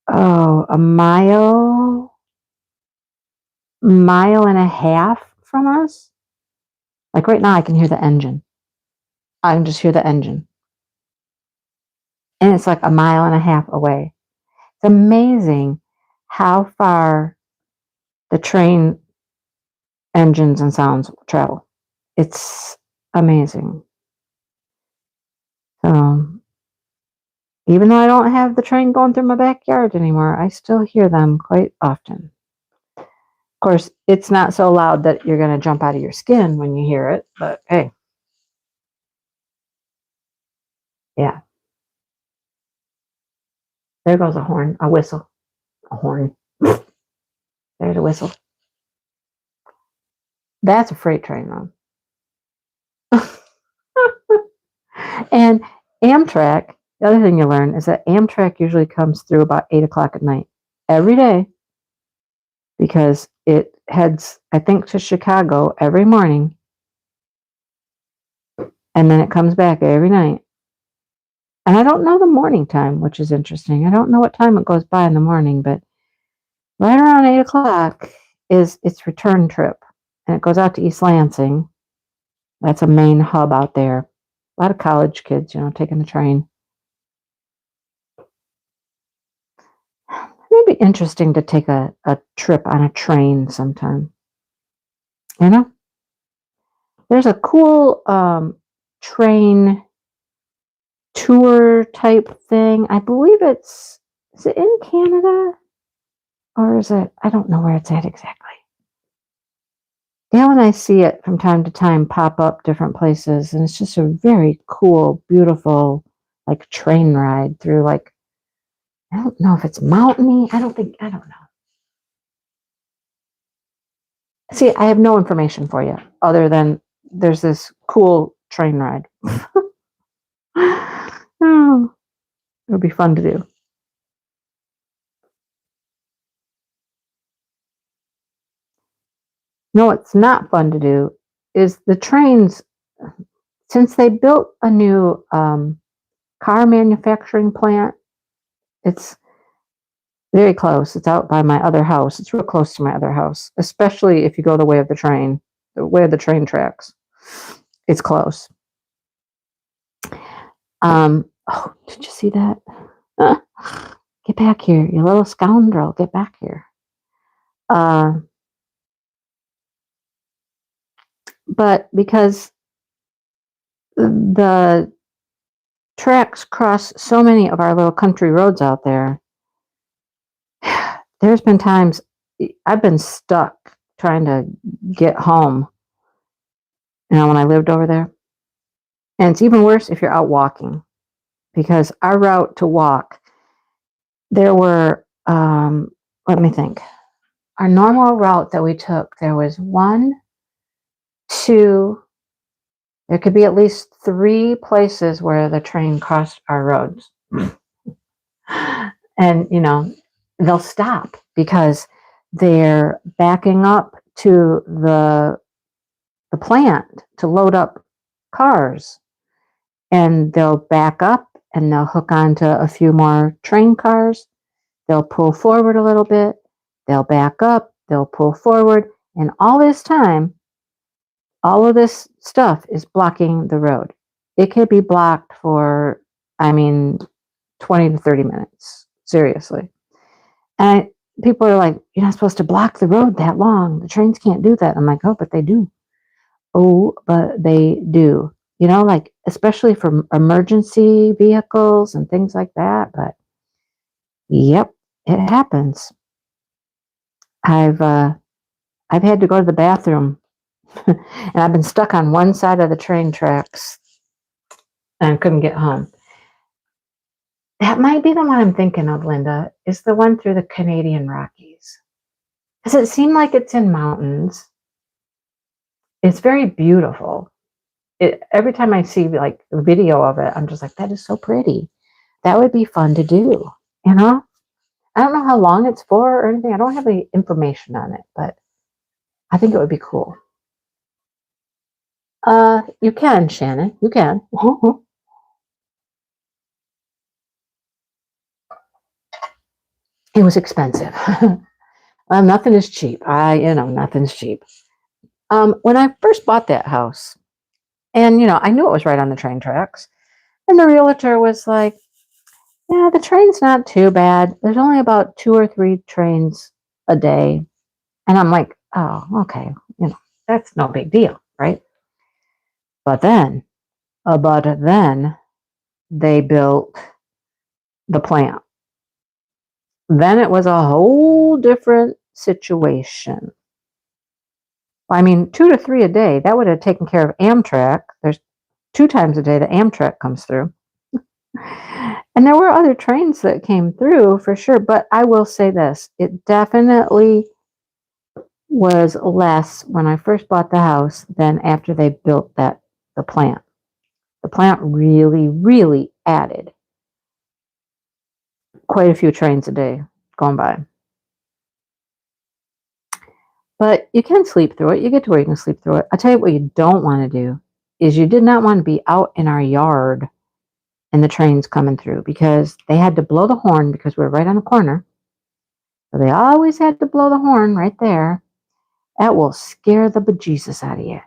a mile and a half from us. Like right now, I can hear the engine. I can just hear the engine. And it's like a mile and a half away. It's amazing how far the train engines and sounds travel. It's amazing. So even though I don't have the train going through my backyard anymore, I still hear them quite often. Of course, it's not so loud that you're going to jump out of your skin when you hear it, but hey. Yeah. There goes a horn, a whistle, a horn. There's a whistle. That's a freight train, though. And Amtrak, the other thing you learn is that Amtrak usually comes through about 8 o'clock at night every day because it heads, I think, to Chicago every morning and then it comes back every night. And I don't know the morning time, which is interesting. I don't know what time it goes by in the morning, but right around 8 o'clock is its return trip. And it goes out to East Lansing. That's a main hub out there. A lot of college kids, you know, taking the train. It'd be interesting to take a trip on a train sometime. You know? There's a cool train tour type thing. I believe is it in Canada? Or is it, I don't know where it's at exactly. Gail and I see it from time to time pop up different places, and it's just a very cool, beautiful, like train ride through like, I don't know if it's mountainy. I don't know. See, I have no information for you other than there's this cool train ride. Oh, it'll be fun to do. No, it's not fun to do is the trains, since they built a new car manufacturing plant, it's very close. It's out by my other house. It's real close to my other house, especially if you go the way of the train, the way of the train tracks. It's close. Oh, did you see that? Get back here, you little scoundrel. Get back here. But because the tracks cross so many of our little country roads out there, there's been times I've been stuck trying to get home, you know, when I lived over there. And it's even worse if you're out walking, because our route to walk, there were, let me think, our normal route that we took, there was 1, to, there could be at least 3 places where the train crossed our roads. And, they'll stop because they're backing up to the plant to load up cars. And they'll back up and they'll hook onto a few more train cars. They'll pull forward a little bit. They'll back up. They'll pull forward. And all this time, all of this stuff is blocking the road. It could be blocked for, 20 to 30 minutes. Seriously. And people are like, you're not supposed to block the road that long. The trains can't do that. I'm like, oh, but they do. Oh, but they do. Like, especially for emergency vehicles and things like that. But yep, it happens. I've had to go to the bathroom and I've been stuck on one side of the train tracks and I couldn't get home. That might be the one I'm thinking of, Linda, is the one through the Canadian Rockies. Does it seem like it's in mountains? It's very beautiful. Every time I see like a video of it, I'm just like, that is so pretty. That would be fun to do, I don't know how long it's for or anything. I don't have any information on it, but I think it would be cool. You can, Shannon. You can. It was expensive. Well, nothing is cheap. Nothing's cheap. When I first bought that house, and I knew it was right on the train tracks, and the realtor was like, yeah, the train's not too bad. There's only about 2 or 3 trains a day. And I'm like, oh, okay. That's no big deal, right? But then they built the plant. Then it was a whole different situation. 2 to 3 a day, that would have taken care of Amtrak. There's 2 times a day that Amtrak comes through. And there were other trains that came through for sure, but I will say this, it definitely was less when I first bought the house than after they built the plant. The plant really, really added quite a few trains a day going by. But you can sleep through it. You get to where you can sleep through it. I'll tell you what you don't want to do is you did not want to be out in our yard and the trains coming through because they had to blow the horn because we're right on the corner. So they always had to blow the horn right there. That will scare the bejesus out of you.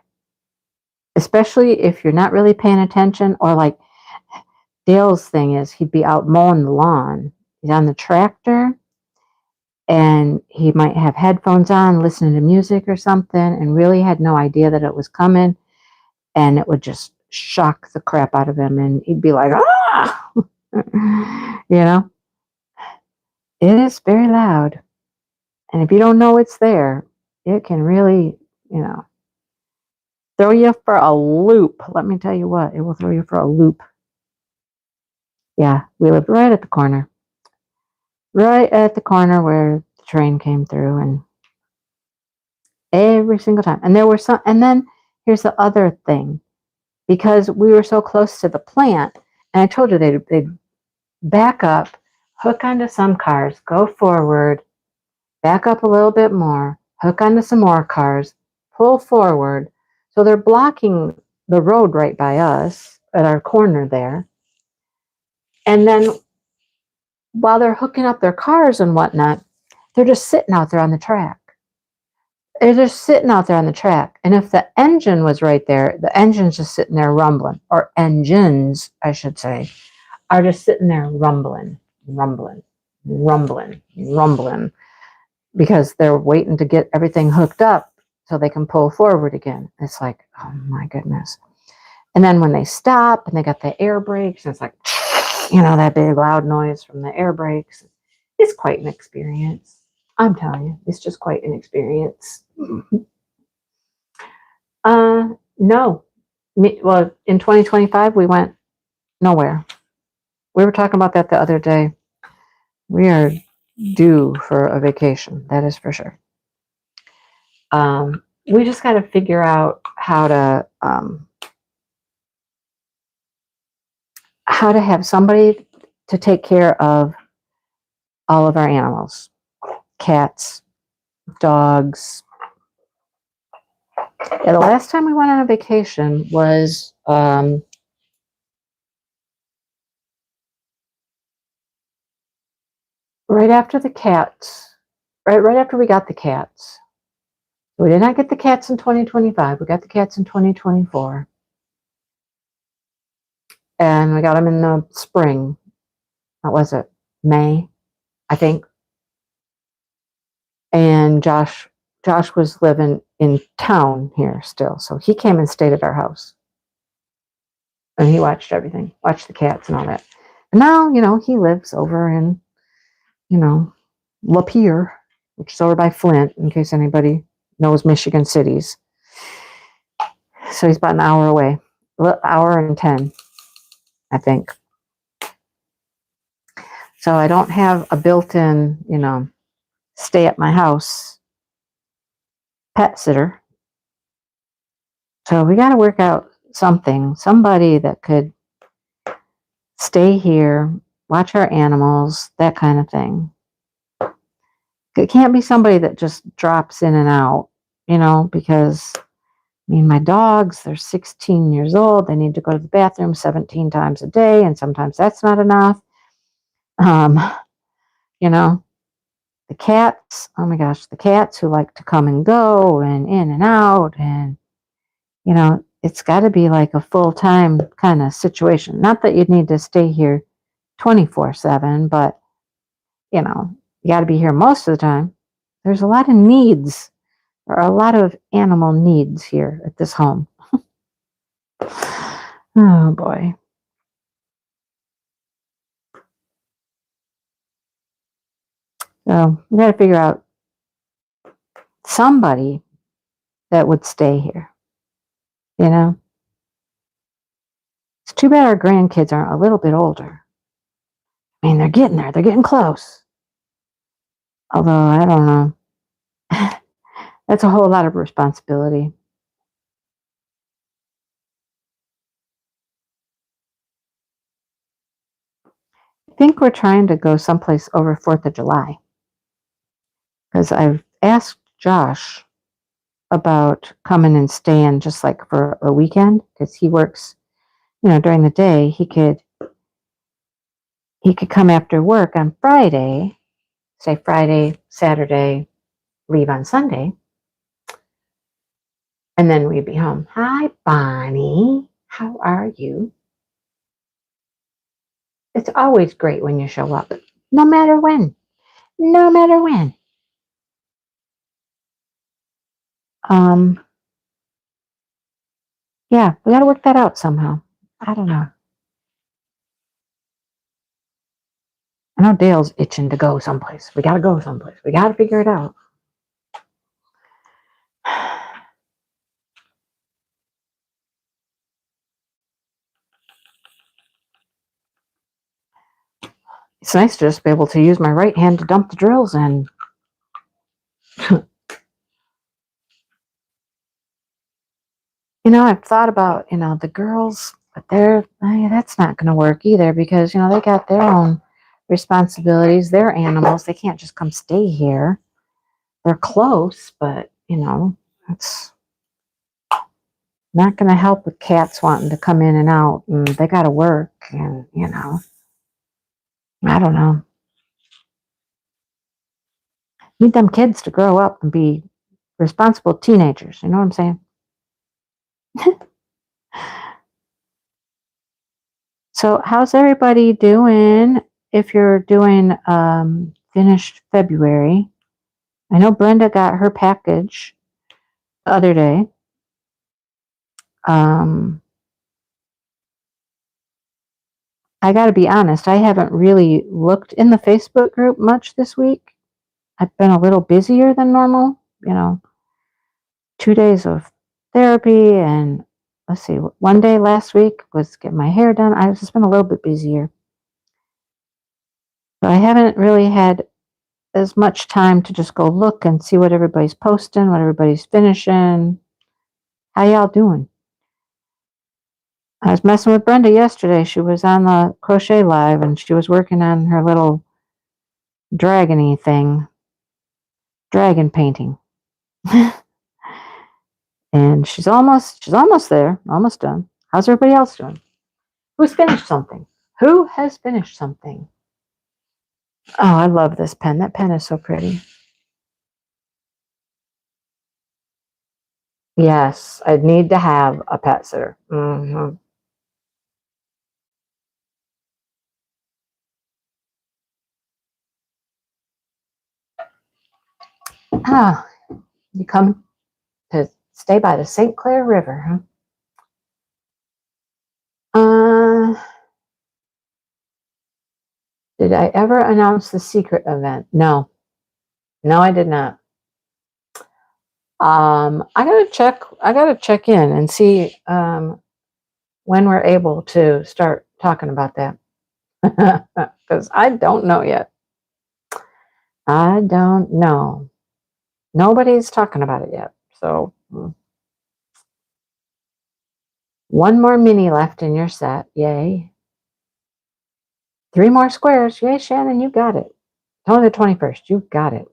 Especially if you're not really paying attention, or like Dale's thing is he'd be out mowing the lawn. He's on the tractor and he might have headphones on, listening to music or something, and really had no idea that it was coming. And it would just shock the crap out of him. And he'd be like, ah! It is very loud. And if you don't know it's there, it can really, throw you for a loop. Let me tell you what, it will throw you for a loop. Yeah, we lived right at the corner. Right at the corner where the train came through, and every single time. And there were some, and then here's the other thing. Because we were so close to the plant, and I told you they'd back up, hook onto some cars, go forward, back up a little bit more, hook onto some more cars, pull forward. So they're blocking the road right by us at our corner there. And then while they're hooking up their cars and whatnot, they're just sitting out there on the track. They're just sitting out there on the track. And if the engine was right there, the engine's just sitting there rumbling, or engines, I should say, are just sitting there rumbling, because they're waiting to get everything hooked up so they can pull forward again. It's like, oh my goodness. And then when they stop and they got the air brakes, and it's like, that big loud noise from the air brakes. It's quite an experience. I'm telling you, it's just quite an experience. No. Well, in 2025, we went nowhere. We were talking about that the other day. We are due for a vacation. That is for sure. we just got to figure out how to have somebody to take care of all of our animals, cats, dogs. Yeah, the last time we went on a vacation was right after the cats, right after we got the cats. We did not get the cats in 2025. We got the cats in 2024. And we got them in the spring. What was it? May, I think. And Josh was living in town here still. So he came and stayed at our house. And he watched everything, watched the cats and all that. And now, he lives over in, Lapeer, which is over by Flint, in case anybody knows Michigan cities. So he's about an hour away, hour and 10, I think. So I don't have a built-in, stay at my house pet sitter. So we got to work out somebody that could stay here, watch our animals, that kind of thing. It can't be somebody that just drops in and out, because my dogs, they're 16 years old. They need to go to the bathroom 17 times a day, and sometimes that's not enough. The cats, oh my gosh, the cats who like to come and go and in and out, and, it's got to be like a full-time kind of situation. Not that you'd need to stay here 24/7, but, you got to be here most of the time. There's a lot of needs. There are a lot of animal needs here at this home. Oh boy. So we got to figure out somebody that would stay here. It's too bad our grandkids are a little bit older. They're getting there. They're getting close. Although, I don't know. That's a whole lot of responsibility. I think we're trying to go someplace over 4th of July. Because I've asked Josh about coming and staying just like for a weekend. Because he works, during the day. He could come after work on Friday. Say Friday, Saturday, leave on Sunday. And then we'd be home. Hi, Bonnie. How are you? It's always great when you show up. No matter when. No matter when. Yeah, we got to work that out somehow. I don't know. I know Dale's itching to go someplace. We got to go someplace. We got to figure it out. It's nice to just be able to use my right hand to dump the drills in. I've thought about, the girls, but that's not going to work either because, they got their own responsibilities, their animals. They can't just come stay here. They're close, but, it's not going to help with cats wanting to come in and out, and they got to work, and, I don't know. Need them kids to grow up and be responsible teenagers. You know what I'm saying? So how's everybody doing if you're doing finished February? I know Brenda got her package the other day. I got to be honest, I haven't really looked in the Facebook group much this week. I've been a little busier than normal, 2 days of therapy, and let's see, one day last week was getting my hair done. I've just been a little bit busier. So I haven't really had as much time to just go look and see what everybody's posting, what everybody's finishing. How y'all doing? I was messing with Brenda yesterday. She was on the crochet live and she was working on her little dragony thing, dragon painting. And she's almost there, almost done. How's everybody else doing? Who's finished something? Who has finished something? Oh, I love this pen. That pen is so pretty. Yes, I need to have a pet sitter. Mm-hmm. Ah, you come to stay by the St. Clair River, huh? Did I ever announce the secret event? No. No, I did not. I gotta check in and see when we're able to start talking about that. Because I don't know yet. I don't know. Nobody's talking about it yet. So one more mini left in your set. Yay. 3 more squares. Yay, Shannon, you got it. Only the 21st. You got it.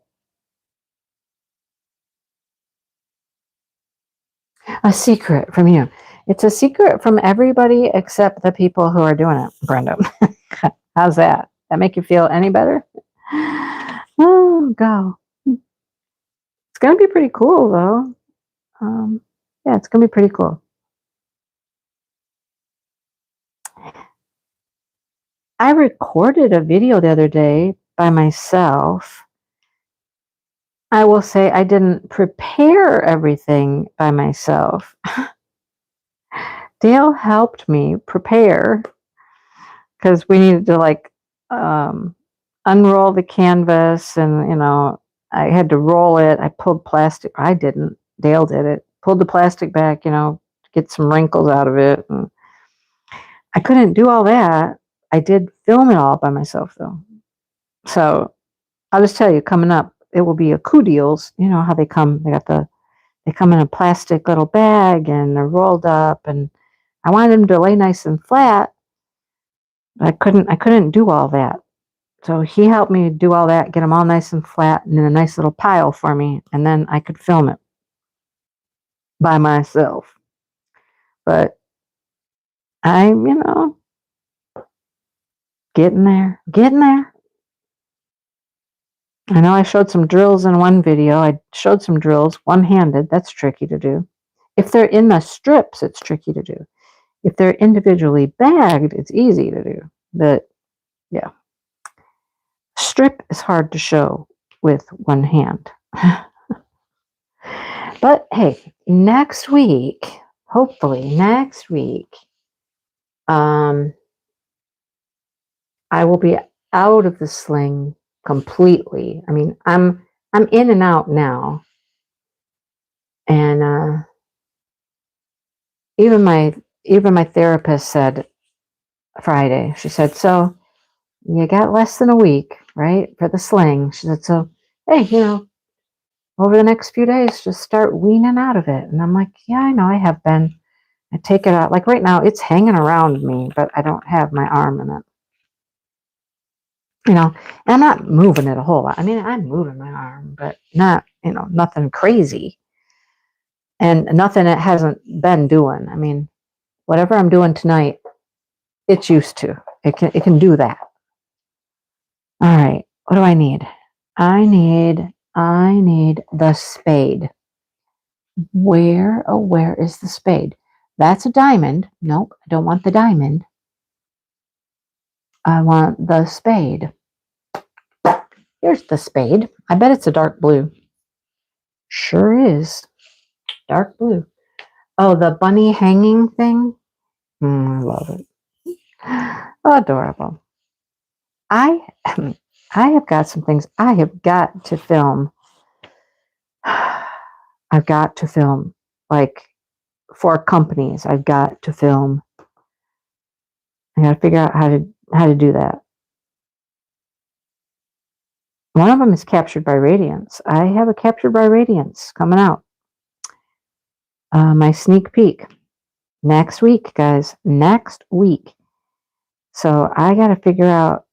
A secret from you. It's a secret from everybody except the people who are doing it, Brenda. How's that? That make you feel any better? Oh, go. It's going to be pretty cool, though. Yeah, it's going to be pretty cool. I recorded a video the other day by myself. I will say I didn't prepare everything by myself. Dale helped me prepare because we needed to unroll the canvas and, I had to roll it. I pulled plastic. I didn't. Dale did it. Pulled the plastic back, to get some wrinkles out of it. And I couldn't do all that. I did film it all by myself, though. So I'll just tell you, coming up, it will be a coup deals. You know how they come. They come in a plastic little bag and they're rolled up. And I wanted them to lay nice and flat. I couldn't do all that. So he helped me do all that, get them all nice and flat and in a nice little pile for me. And then I could film it by myself. But I'm, getting there. I know I showed some drills in one video. I showed some drills one-handed. That's tricky to do. If they're in the strips, it's tricky to do. If they're individually bagged, it's easy to do. But yeah, strip is hard to show with one hand. But hey, next week, hopefully next week, I will be out of the sling completely. I mean, I'm in and out now. And even my therapist said Friday, she said, so you got less than a week, right, for the sling. She said, so hey, over the next few days, just start weaning out of it. And I'm like, yeah, I know, I have been. I take it out. Like right now, it's hanging around me, but I don't have my arm in it. And I'm not moving it a whole lot. I mean, I'm moving my arm, but not, nothing crazy. And nothing it hasn't been doing. I mean, whatever I'm doing tonight, it's used to. It can do that. All right. What do I need? I need the spade. Where is the spade? That's a diamond. Nope, I don't want the diamond. I want the spade. Here's the spade. I bet it's a dark blue. Sure is. Dark blue. Oh, the bunny hanging thing? I love it. Adorable. I have got some things I have got to film. I've got to film, like, for companies. I've got to film. I got to figure out how to do that. One of them is Captured by Radiance. I have a Captured by Radiance coming out. My sneak peek. Next week, guys. Next week. So I got to figure out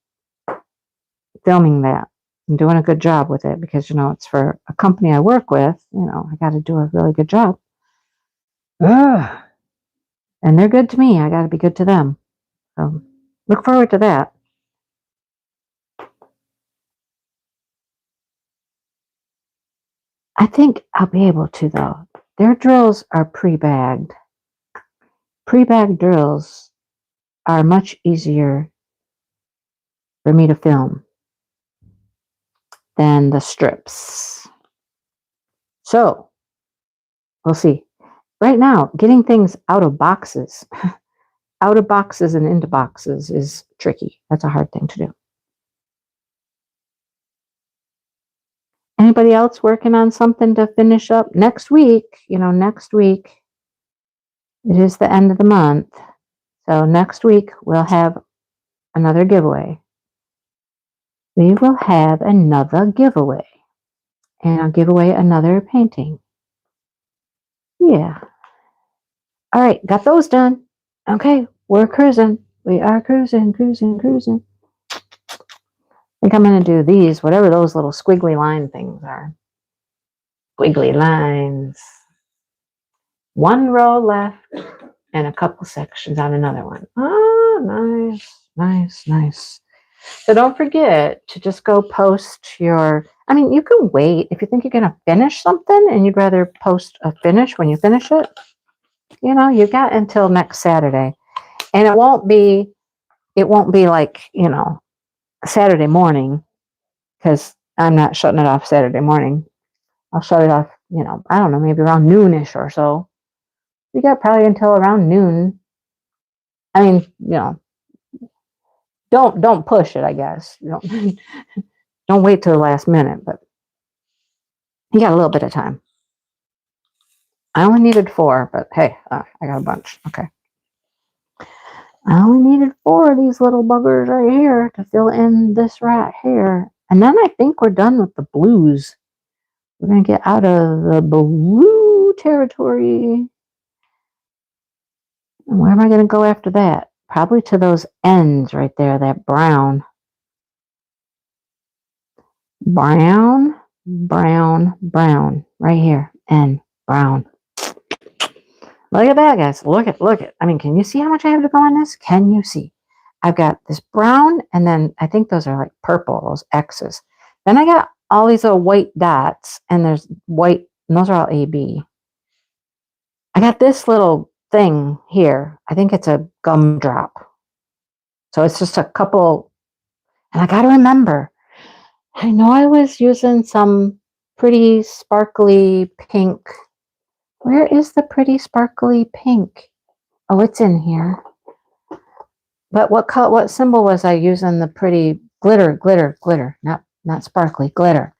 filming that and doing a good job with it because, it's for a company I work with. I got to do a really good job. Ugh. And they're good to me. I got to be good to them. So look forward to that. I think I'll be able to, though. Their drills are pre-bagged. Pre-bagged drills are much easier for me to film than the strips. So, we'll see. Right now, getting things out of boxes and into boxes is tricky. That's a hard thing to do. Anybody else working on something to finish up next week? Next week, it is the end of the month. So next week, we'll have another giveaway. We will have another giveaway. And I'll give away another painting. Yeah. All right, got those done. Okay, we're cruising. We are cruising. I think I'm going to do these, whatever those little squiggly line things are. Squiggly lines. One row left and a couple sections on another one. Oh, nice. So don't forget to just go post your, you can wait if you think you're going to finish something and you'd rather post a finish when you finish it. You got until next Saturday. And it won't be like, Saturday morning, because I'm not shutting it off Saturday morning. I'll shut it off, I don't know, maybe around noonish or so. You got probably until around noon. Don't push it, I guess. Don't wait till the last minute, but you got a little bit of time. I only needed 4, but hey, I got a bunch. Okay. I only needed 4 of these little buggers right here to fill in this right here. And then I think we're done with the blues. We're going to get out of the blue territory. And where am I going to go after that? Probably to those ends right there, that brown. Brown, right here. And brown. Look at that, guys. Look at. Can you see how much I have to go on this? Can you see? I've got this brown, and then I think those are like purple, those X's. Then I got all these little white dots, and there's white, and those are all AB. I got this little thing here. I think it's a gumdrop. So it's just a couple, and I got to remember, I know I was using some pretty sparkly pink. Where is the pretty sparkly pink? Oh, it's in here. But what symbol was I using? The pretty glitter, not sparkly, glitter.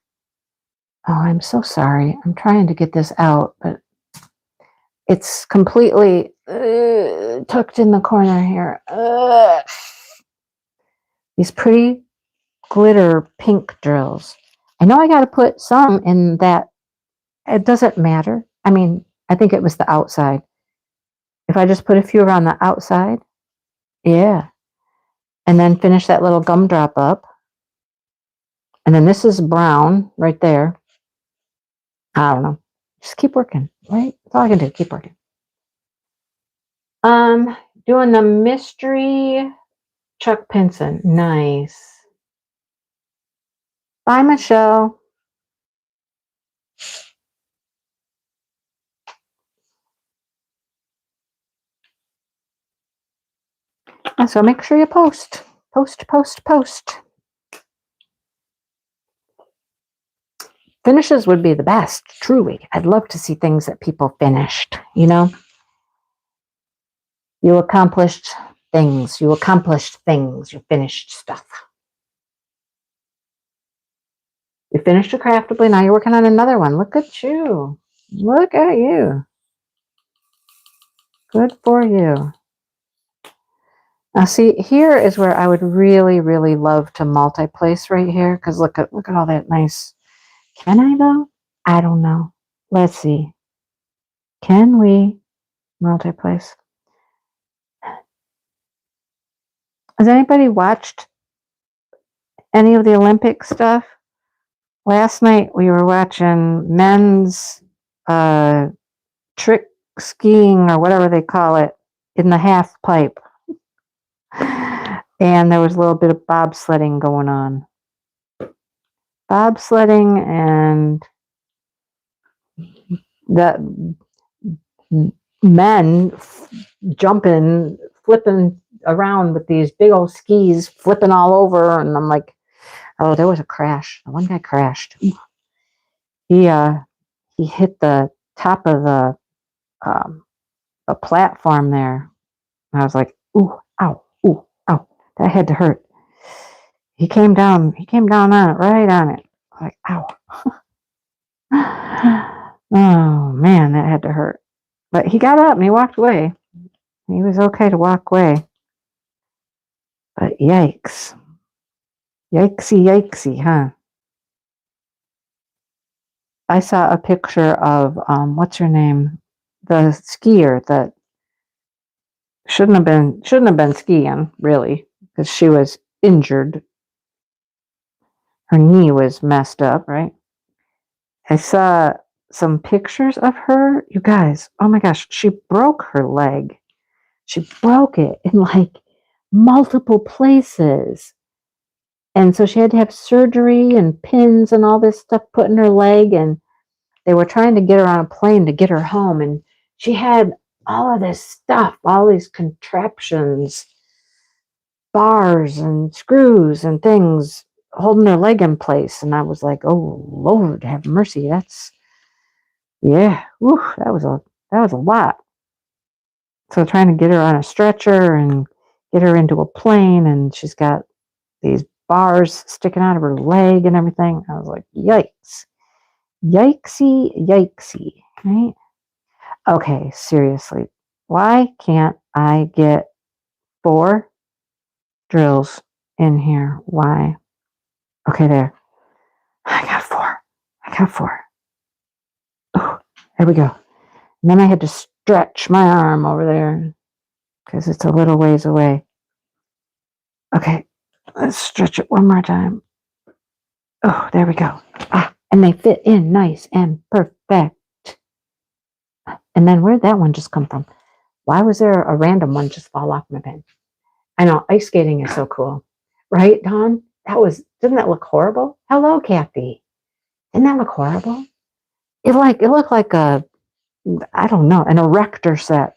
Oh, I'm so sorry. I'm trying to get this out, but it's completely tucked in the corner here. These pretty glitter pink drills. I know I got to put some in that. It doesn't matter. I think it was the outside. If I just put a few around the outside, yeah. And then finish that little gumdrop up. And then this is brown right there. I don't know. Just keep working, right? That's all I can do. Keep working. Doing the mystery Chuck Pinson. Nice. Bye, Michelle. And so make sure you post. Post. Finishes would be the best, truly. I'd love to see things that people finished, You accomplished things. You finished stuff. You finished a craftably, now you're working on another one. Look at you. Good for you. Now see, here is where I would really, really love to multi-place right here. Because look at all that nice. Can I though? I don't know. Let's see. Can we multi-place? Has anybody watched any of the Olympic stuff? Last night we were watching men's trick skiing or whatever they call it in the half pipe. And there was a little bit of bobsledding going on. Bobsledding and the men jumping, flipping around with these big old skis, flipping all over. And I'm like, oh, there was a crash. One guy crashed. He hit the top of the platform there. And I was like, ooh, ow, that had to hurt. He came down on it, right on it. Like, ow. Oh man, that had to hurt. But he got up and he walked away. He was okay to walk away. But yikes. Yikesy, huh? I saw a picture of what's her name? The skier that shouldn't have been skiing, really, because she was injured. Her knee was messed up, right? I saw some pictures of her. You guys, oh my gosh, she broke her leg. She broke it in like multiple places. And so she had to have surgery and pins and all this stuff put in her leg. And they were trying to get her on a plane to get her home. And she had all of this stuff, all these contraptions, bars and screws and things holding her leg in place. And I was like, oh, Lord, have mercy. Yeah, whew, that was a lot. So trying to get her on a stretcher and get her into a plane, and she's got these bars sticking out of her leg and everything. I was like, yikes. Yikesy, right? Okay, seriously. Why can't I get 4 drills in here? Why? Okay, there. I got 4. Oh, there we go. And then I had to stretch my arm over there because it's a little ways away. Okay, let's stretch it one more time. Oh, there we go. And they fit in nice and perfect. And then where'd that one just come from? Why was there a random one just fall off my pen? I know, ice skating is so cool. Right, Dawn? Didn't that look horrible? Hello, Kathy. Didn't that look horrible? It looked like I don't know, an erector set.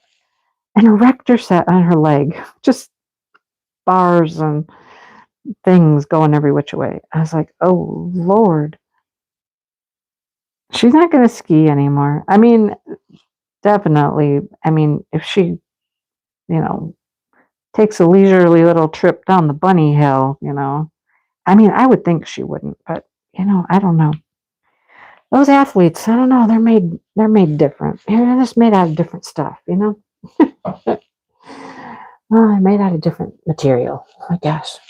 An erector set on her leg. Just bars and things going every which way. I was like, oh, Lord. She's not going to ski anymore. I mean, definitely. I mean, if she, takes a leisurely little trip down the bunny hill, I mean, I would think she wouldn't, but, I don't know. Those athletes, I don't know, they're made different. They're just made out of different stuff, Well, they're made out of different material, I guess.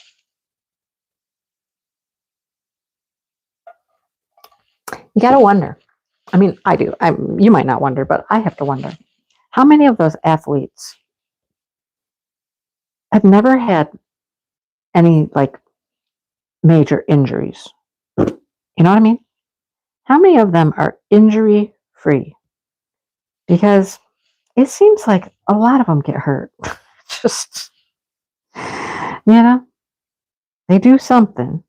You got to wonder. I mean, I do. You might not wonder, but I have to wonder. How many of those athletes have never had any, major injuries? You know what I mean? How many of them are injury-free? Because it seems like a lot of them get hurt. Just, they do something.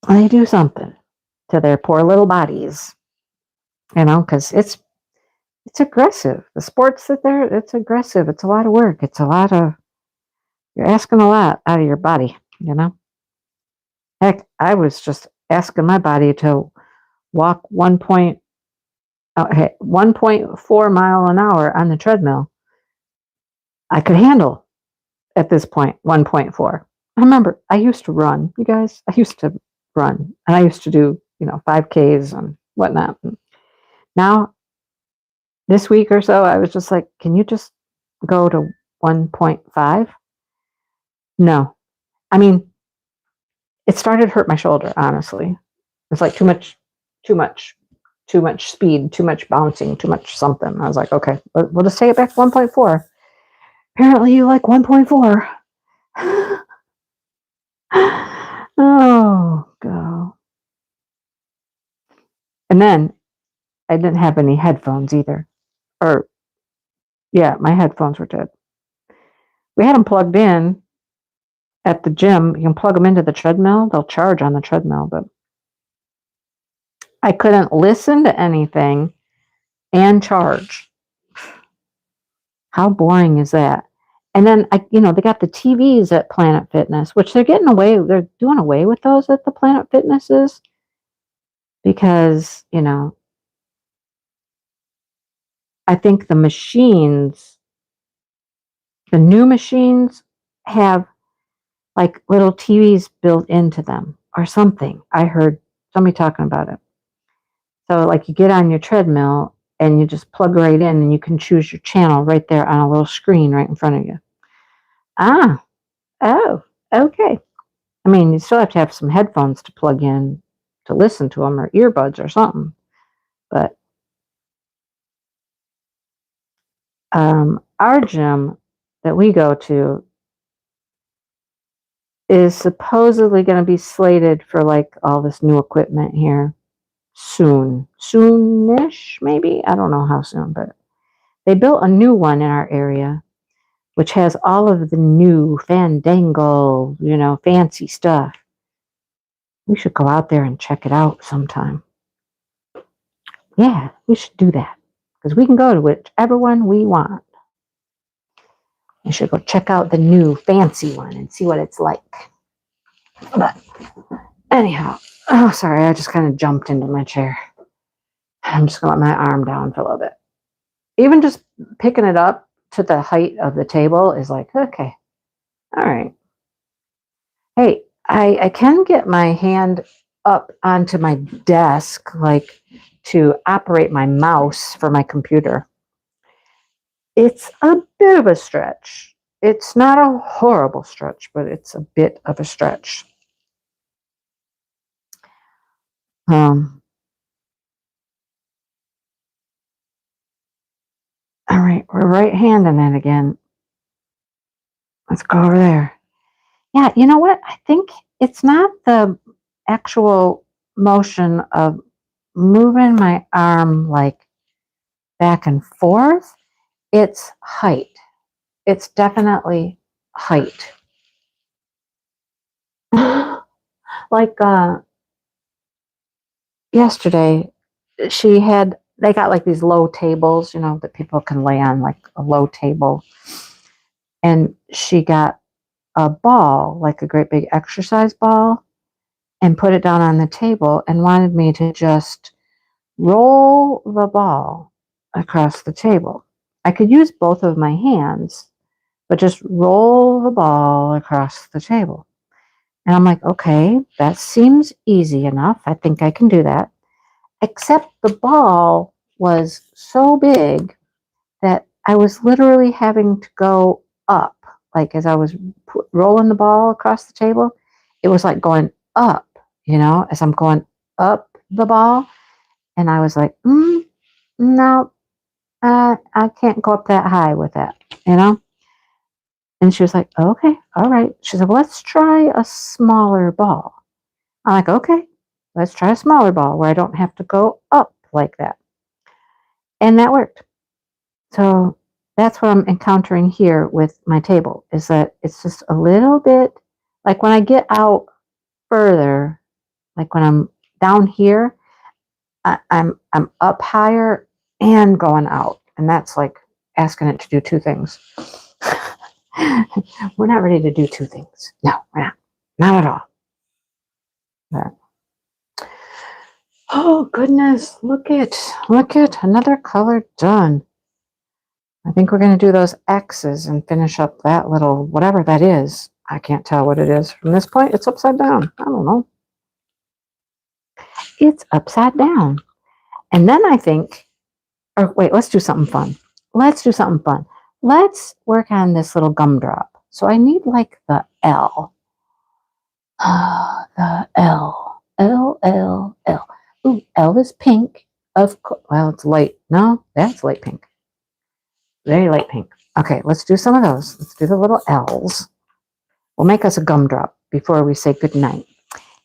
They do something to their poor little bodies, because it's aggressive. The sports it's aggressive. It's a lot of work. You're asking a lot out of your body, Heck, I was just asking my body to walk 1.4 mile an hour on the treadmill. I could handle at this point 1.4. I remember I used to run, you guys. I used to run, and I used to do 5Ks and whatnot. Now, this week or so, I was just like, can you just go to 1.5. No, I mean, it started to hurt my shoulder, honestly. It's like too much, too much speed, too much bouncing, too much something. I was like, okay, we'll just take it back to 1.4. Apparently you like 1.4. Oh, God. And then I didn't have any headphones either. Or, yeah, my headphones were dead. We had them plugged in at the gym. You can plug them into the treadmill. They'll charge on the treadmill, but I couldn't listen to anything and charge. How boring is that? And then they got the TVs at Planet Fitness, which they're doing away with those at the Planet Fitnesses because, I think the new machines have like little TVs built into them or something. I heard somebody talking about it. So like you get on your treadmill and you just plug right in and you can choose your channel right there on a little screen right in front of you. Ah, oh, okay. I mean, you still have to have some headphones to plug in to listen to them or earbuds or something. But our gym that we go to is supposedly going to be slated for like all this new equipment here soonish, maybe. I don't know how soon, but they built a new one in our area, which has all of the new fandangle, fancy stuff. We should go out there and check it out sometime. Yeah, we should do that because we can go to whichever one we want. We should go check out the new fancy one and see what it's like. But anyhow, oh, sorry, I just kind of jumped into my chair. I'm just going to let my arm down for a little bit. Even just picking it up to the height of the table is like, okay, all right. Hey, I can get my hand up onto my desk, like to operate my mouse for my computer. It's a bit of a stretch. It's not a horrible stretch, but it's a bit of a stretch. All right, we're right-handing it again. Let's go over there. Yeah, you know what? I think it's not the actual motion of moving my arm like back and forth. It's height. It's definitely height. Like yesterday, they got like these low tables, that people can lay on, like a low table. And she got a ball, like a great big exercise ball, and put it down on the table and wanted me to just roll the ball across the table. I could use both of my hands, but just roll the ball across the table. And I'm like, okay, that seems easy enough. I think I can do that. Except the ball was so big that I was literally having to go up. Like as I was rolling the ball across the table, it was like going up, as I'm going up the ball. And I was like, no, I can't go up that high with that, And she was like, okay, all right. She said, well, let's try a smaller ball. I'm like, okay, let's try a smaller ball where I don't have to go up like that. And that worked. So that's what I'm encountering here with my table, is that it's just a little bit, like when I get out further, like when I'm down here, I'm up higher and going out. And that's like asking it to do two things. We're not ready to do two things. No, we're not. Not at all. But, oh goodness, look at another color done. I think we're going to do those X's and finish up that little, whatever that is. I can't tell what it is. From this point, it's upside down. I don't know. It's upside down. And then I think, or wait, let's do something fun. let's work on this little gumdrop. So I need like the L. The L. L, L, L. Ooh, L is pink. Of course. Well, it's light. No, that's light pink. Very light pink. Okay, let's do some of those. Let's do the little L's. We'll make us a gumdrop before we say goodnight.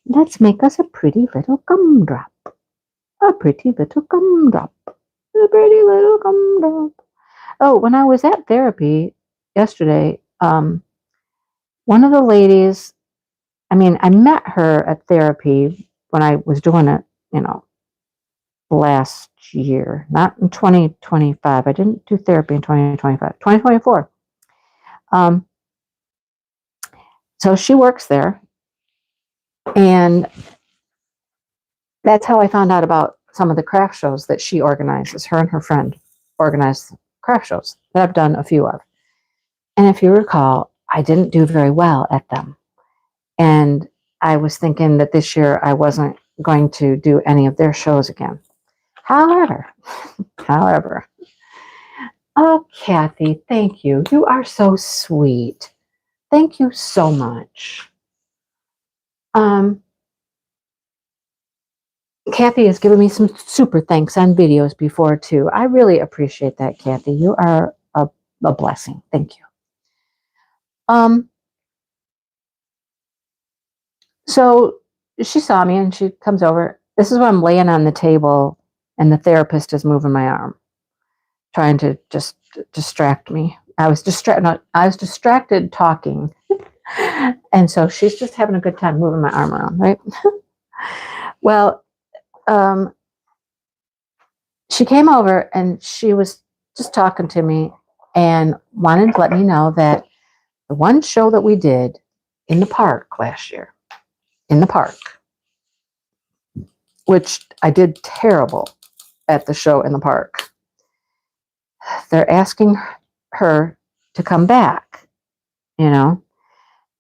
Let's make us a pretty little gumdrop. A pretty little gumdrop. A pretty little gumdrop. Oh, when I was at therapy yesterday, one of the ladies, I met her at therapy when I was doing it, last year, not in 2025. I didn't do therapy in 2025, 2024. So she works there, and that's how I found out about some of the craft shows that she organizes. Her and her friend organize craft shows that I've done a few of. And if you recall, I didn't do very well at them. And I was thinking that this year I wasn't going to do any of their shows again. However, oh, Kathy, thank you. You are so sweet. Thank you so much. Kathy has given me some super thanks on videos before too. I really appreciate that, Kathy. You are a blessing. Thank you. So she saw me and she comes over. This is when I'm laying on the table and the therapist is moving my arm, trying to just distract me. I was distracted talking. And so she's just having a good time moving my arm around, right? Well, she came over and she was just talking to me and wanted to let me know that the one show that we did in the park last year, which I did terrible at the show in the park, they're asking her to come back,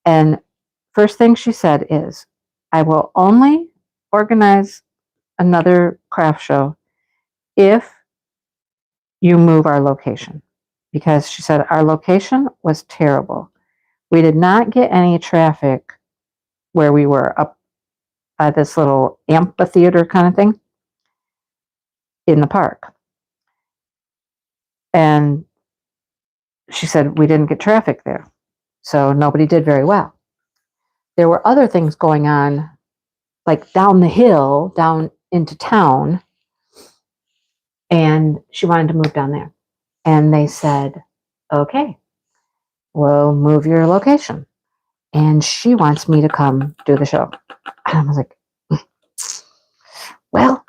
and first thing she said is, I will only organize another craft show if you move our location, because she said our location was terrible. We did not get any traffic where we were up at this little amphitheater kind of thing in the park. And she said we didn't get traffic there. So nobody did very well. There were other things going on, like down the hill, down into town. And she wanted to move down there. And they said, okay, we'll move your location. And she wants me to come do the show. And I was like, well,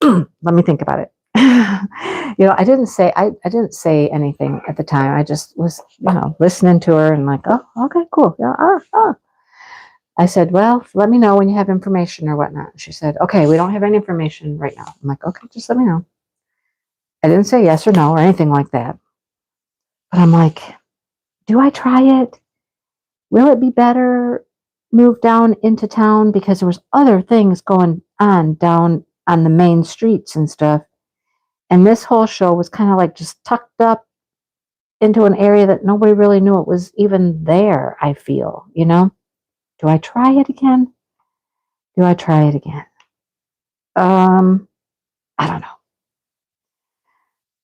let me think about it. I didn't say anything at the time. I just was, listening to her and like, oh, okay, cool. Yeah, I said, well, let me know when you have information or whatnot. She said, okay, we don't have any information right now. I'm like, okay, just let me know. I didn't say yes or no or anything like that. But I'm like, do I try it? Will it be better move down into town? Because there was other things going on down on the main streets and stuff. And this whole show was kind of like just tucked up into an area that nobody really knew it was even there, I feel, Do I try it again? I don't know.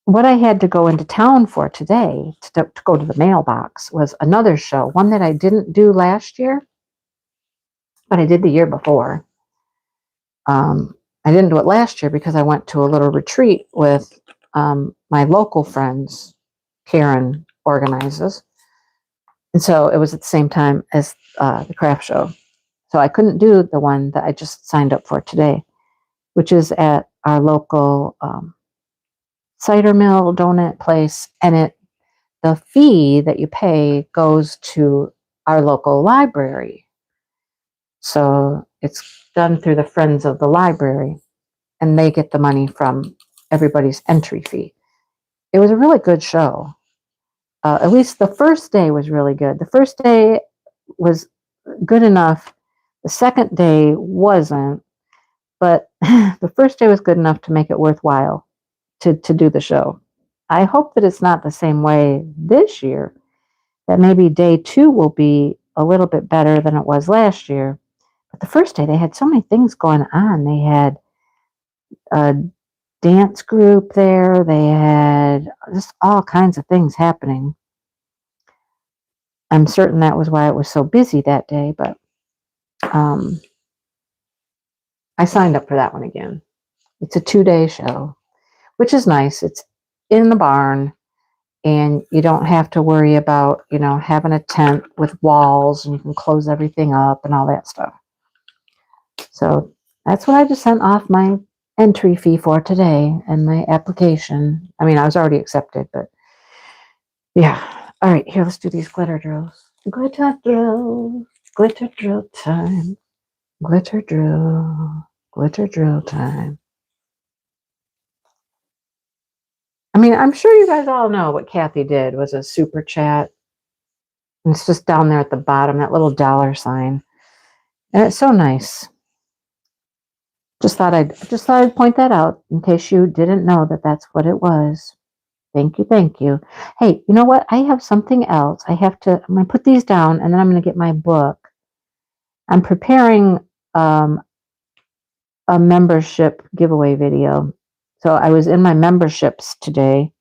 What I had to go into town for today to go to the mailbox was another show, one that I didn't do last year, but I did the year before. I didn't do it last year because I went to a little retreat with my local friends. Karen organizes. And so it was at the same time as the craft show. So I couldn't do the one that I just signed up for today, which is at our local cider mill donut place. And the fee that you pay goes to our local library. So it's done through the Friends of the Library, and they get the money from everybody's entry fee. It was a really good show. At least the first day was really good. The first day was good enough. The second day wasn't, but the first day was good enough to make it worthwhile to do the show. I hope that it's not the same way this year, that maybe day 2 will be a little bit better than it was last year. But the first day, they had so many things going on. They had a dance group there. They had just all kinds of things happening. I'm certain that was why it was so busy that day, but I signed up for that one again. It's a 2-day show, which is nice. It's in the barn, and you don't have to worry about, having a tent with walls, and you can close everything up and all that stuff. So that's what I just sent off my entry fee for today and my application. I mean, I was already accepted, but yeah. All right, here, let's do these glitter drills. Glitter drill time. Glitter drill time. I mean, I'm sure you guys all know what Kathy did was a super chat. And it's just down there at the bottom, that little $sign. And it's so nice. Just thought I'd point that out in case you didn't know that that's what it was. Thank you, thank you. Hey, you know what? I have something else. I'm going to put these down, and then I'm going to get my book. I'm preparing a membership giveaway video. So I was in my memberships today,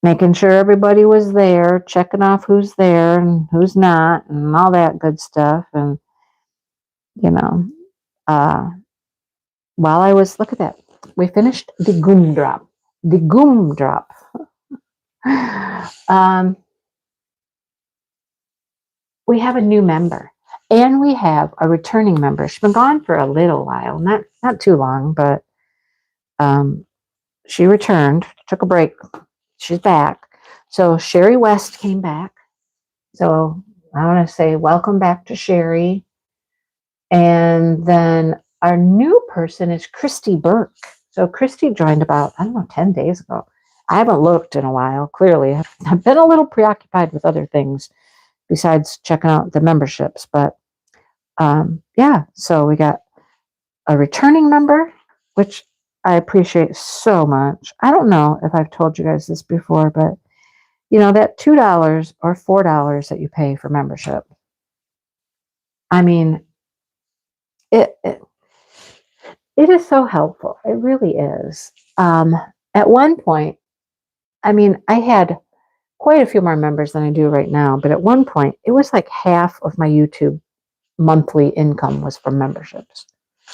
making sure everybody was there, checking off who's there and who's not, and all that good stuff. And, while I was, look at that, we finished the gumdrop. The gumdrop. We have a new member, and we have a returning member. She's been gone for a little while, not too long, but she returned, took a break. She's back. So Sherry West came back. So I want to say welcome back to Sherry. And then our new person is Christy Burke. So Christy joined about, 10 days ago. I haven't looked in a while, clearly. I've been a little preoccupied with other things besides checking out the memberships. But yeah, so we got a returning member, which I appreciate so much. I don't know if I've told you guys this before, but that $2 or $4 that you pay for membership, I mean, it is so helpful. It really is. At one point, I mean, I had quite a few more members than I do right now, but at one point, it was like half of my YouTube monthly income was from memberships.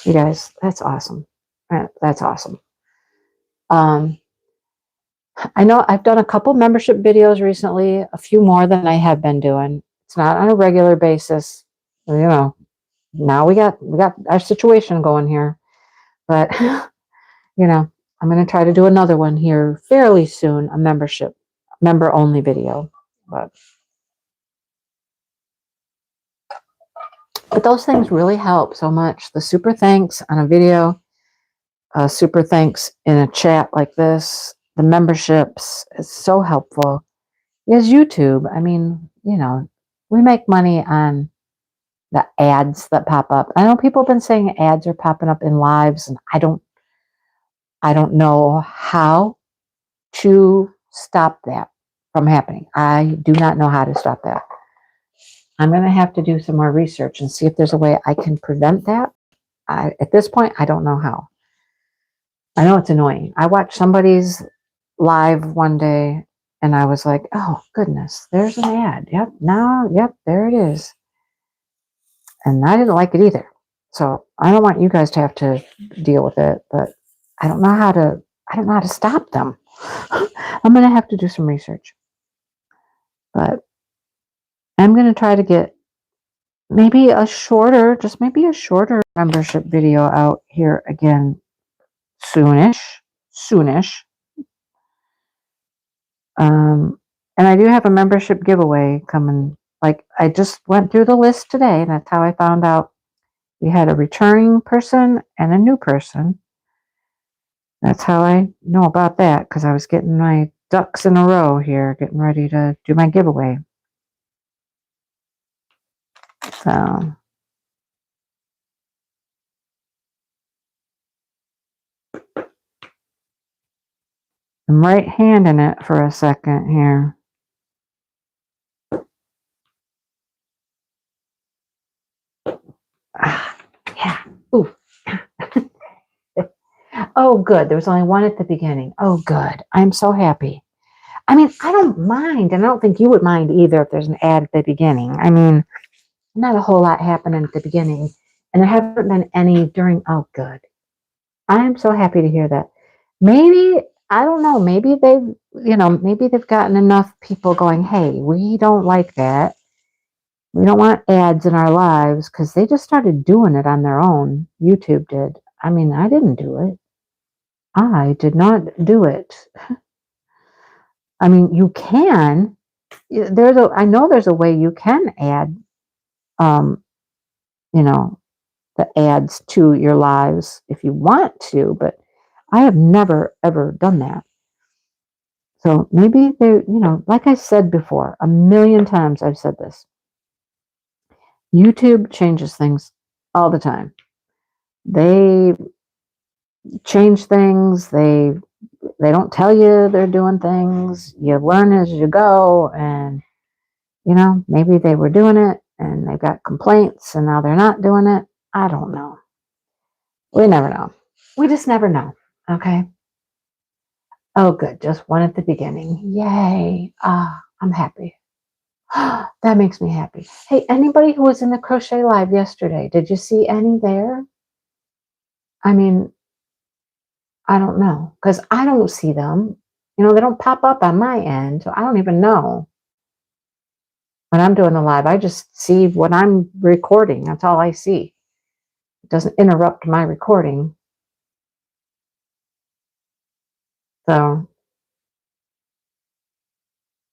You guys, that's awesome. That's awesome. I know I've done a couple membership videos recently, a few more than I have been doing. It's not on a regular basis. Now we got our situation going here, but I'm going to try to do another one here fairly soon, a member only video. But those things really help so much. The super thanks on a video, super thanks in a chat like this, the memberships is so helpful. Because YouTube, I mean, we make money on the ads that pop up. I know people have been saying ads are popping up in lives, and I don't know how to stop that from happening. I do not know how to stop that. I'm going to have to do some more research and see if there's a way I can prevent that. At this point, I don't know how. I know it's annoying. I watched somebody's live one day, and I was like, oh, goodness, there's an ad. Yep, there it is. And I didn't like it either. So I don't want you guys to have to deal with it, but I don't know how to stop them. I'm going to have to do some research. But I'm going to try to get maybe a shorter membership video out here again soonish. And I do have a membership giveaway coming. Like, I just went through the list today, and that's how I found out we had a returning person and a new person. That's how I know about that, because I was getting my ducks in a row here, getting ready to do my giveaway. So I'm right-handing it for a second here. Yeah. Ooh. Oh, good. There was only one at the beginning. Oh, good. I'm so happy. I mean, I don't mind, and I don't think you would mind either if there's an ad at the beginning. I mean, not a whole lot happening at the beginning, and there haven't been any during. Oh, good. I am so happy to hear that. Maybe, I don't know, maybe maybe they've gotten enough people going, hey, we don't like that. We don't want ads in our lives, because they just started doing it on their own. YouTube did. I mean, I didn't do it. I did not do it. I mean, you can. I know there's a way you can add, um, you know, the ads to your lives if you want to, but I have never ever done that. So maybe like I said before, a million times I've said this. YouTube changes things all the time. They change things. They don't tell you they're doing things. You learn as you go, and maybe they were doing it and they got complaints and now they're not doing it. I don't know. We never know. We just never know. Okay. Oh, good. Just one at the beginning. Yay. I'm happy. That makes me happy. Hey, anybody who was in the crochet live yesterday, did you see any there? I mean, I don't know, because I don't see them. They don't pop up on my end, so I don't even know. When I'm doing the live, I just see what I'm recording. That's all I see. It doesn't interrupt my recording. So,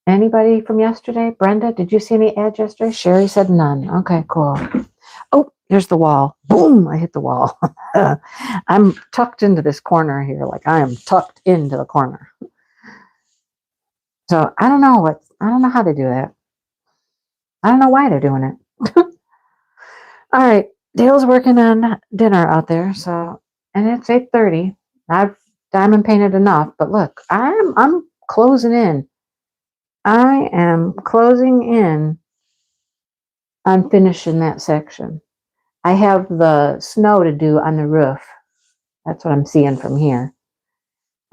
anybody from yesterday? Brenda, did you see any ads yesterday? Sherry said none. Okay, cool. Oh, there's the wall. Boom, I hit the wall. I'm tucked into this corner here, like I am tucked into the corner. So I don't know how to do that. I don't know why they're doing it. All right, Dale's working on dinner out there, and it's 8:30. I've diamond painted enough, but look, I'm closing in. I am closing in on finishing that section. I have the snow to do on the roof. That's what I'm seeing from here.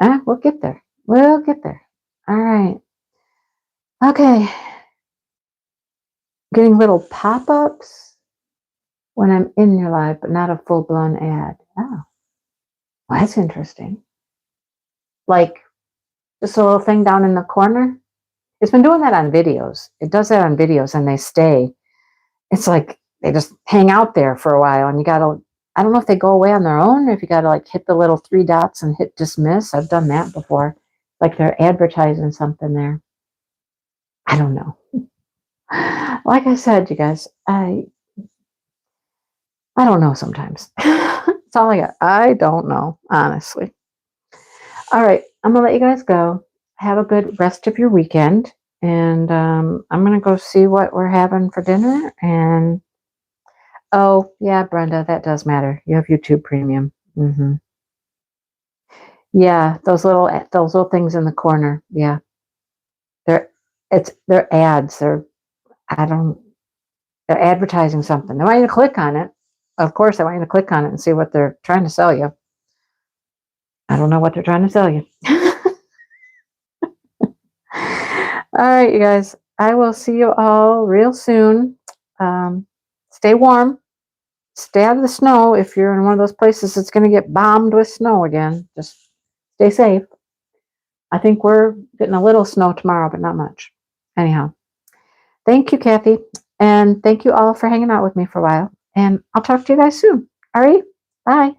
We'll get there. We'll get there. All right. Okay. Getting little pop-ups when I'm in your live, but not a full-blown ad. Oh, well, that's interesting. Like just a little thing down in the corner. It's been doing that on videos. It does that on videos and they stay. It's like they just hang out there for a while and I don't know if they go away on their own or if you got to like hit the little 3 dots and hit dismiss. I've done that before. Like they're advertising something there. I don't know. Like I said, you guys, I don't know sometimes. That's all I got. I don't know, honestly. All right, I'm going to let you guys go. Have a good rest of your weekend. And I'm going to go see what we're having for dinner. And, oh, yeah, Brenda, that does matter. You have YouTube Premium. Mm-hmm. Yeah, those little things in the corner. Yeah. They're ads. They're advertising something. They want you to click on it. Of course, they want you to click on it and see what they're trying to sell you. I don't know what they're trying to sell you. All right, you guys. I will see you all real soon. Stay warm. Stay out of the snow. If you're in one of those places that's going to get bombed with snow again, just stay safe. I think we're getting a little snow tomorrow, but not much. Anyhow, thank you, Kathy. And thank you all for hanging out with me for a while. And I'll talk to you guys soon. All right. Bye.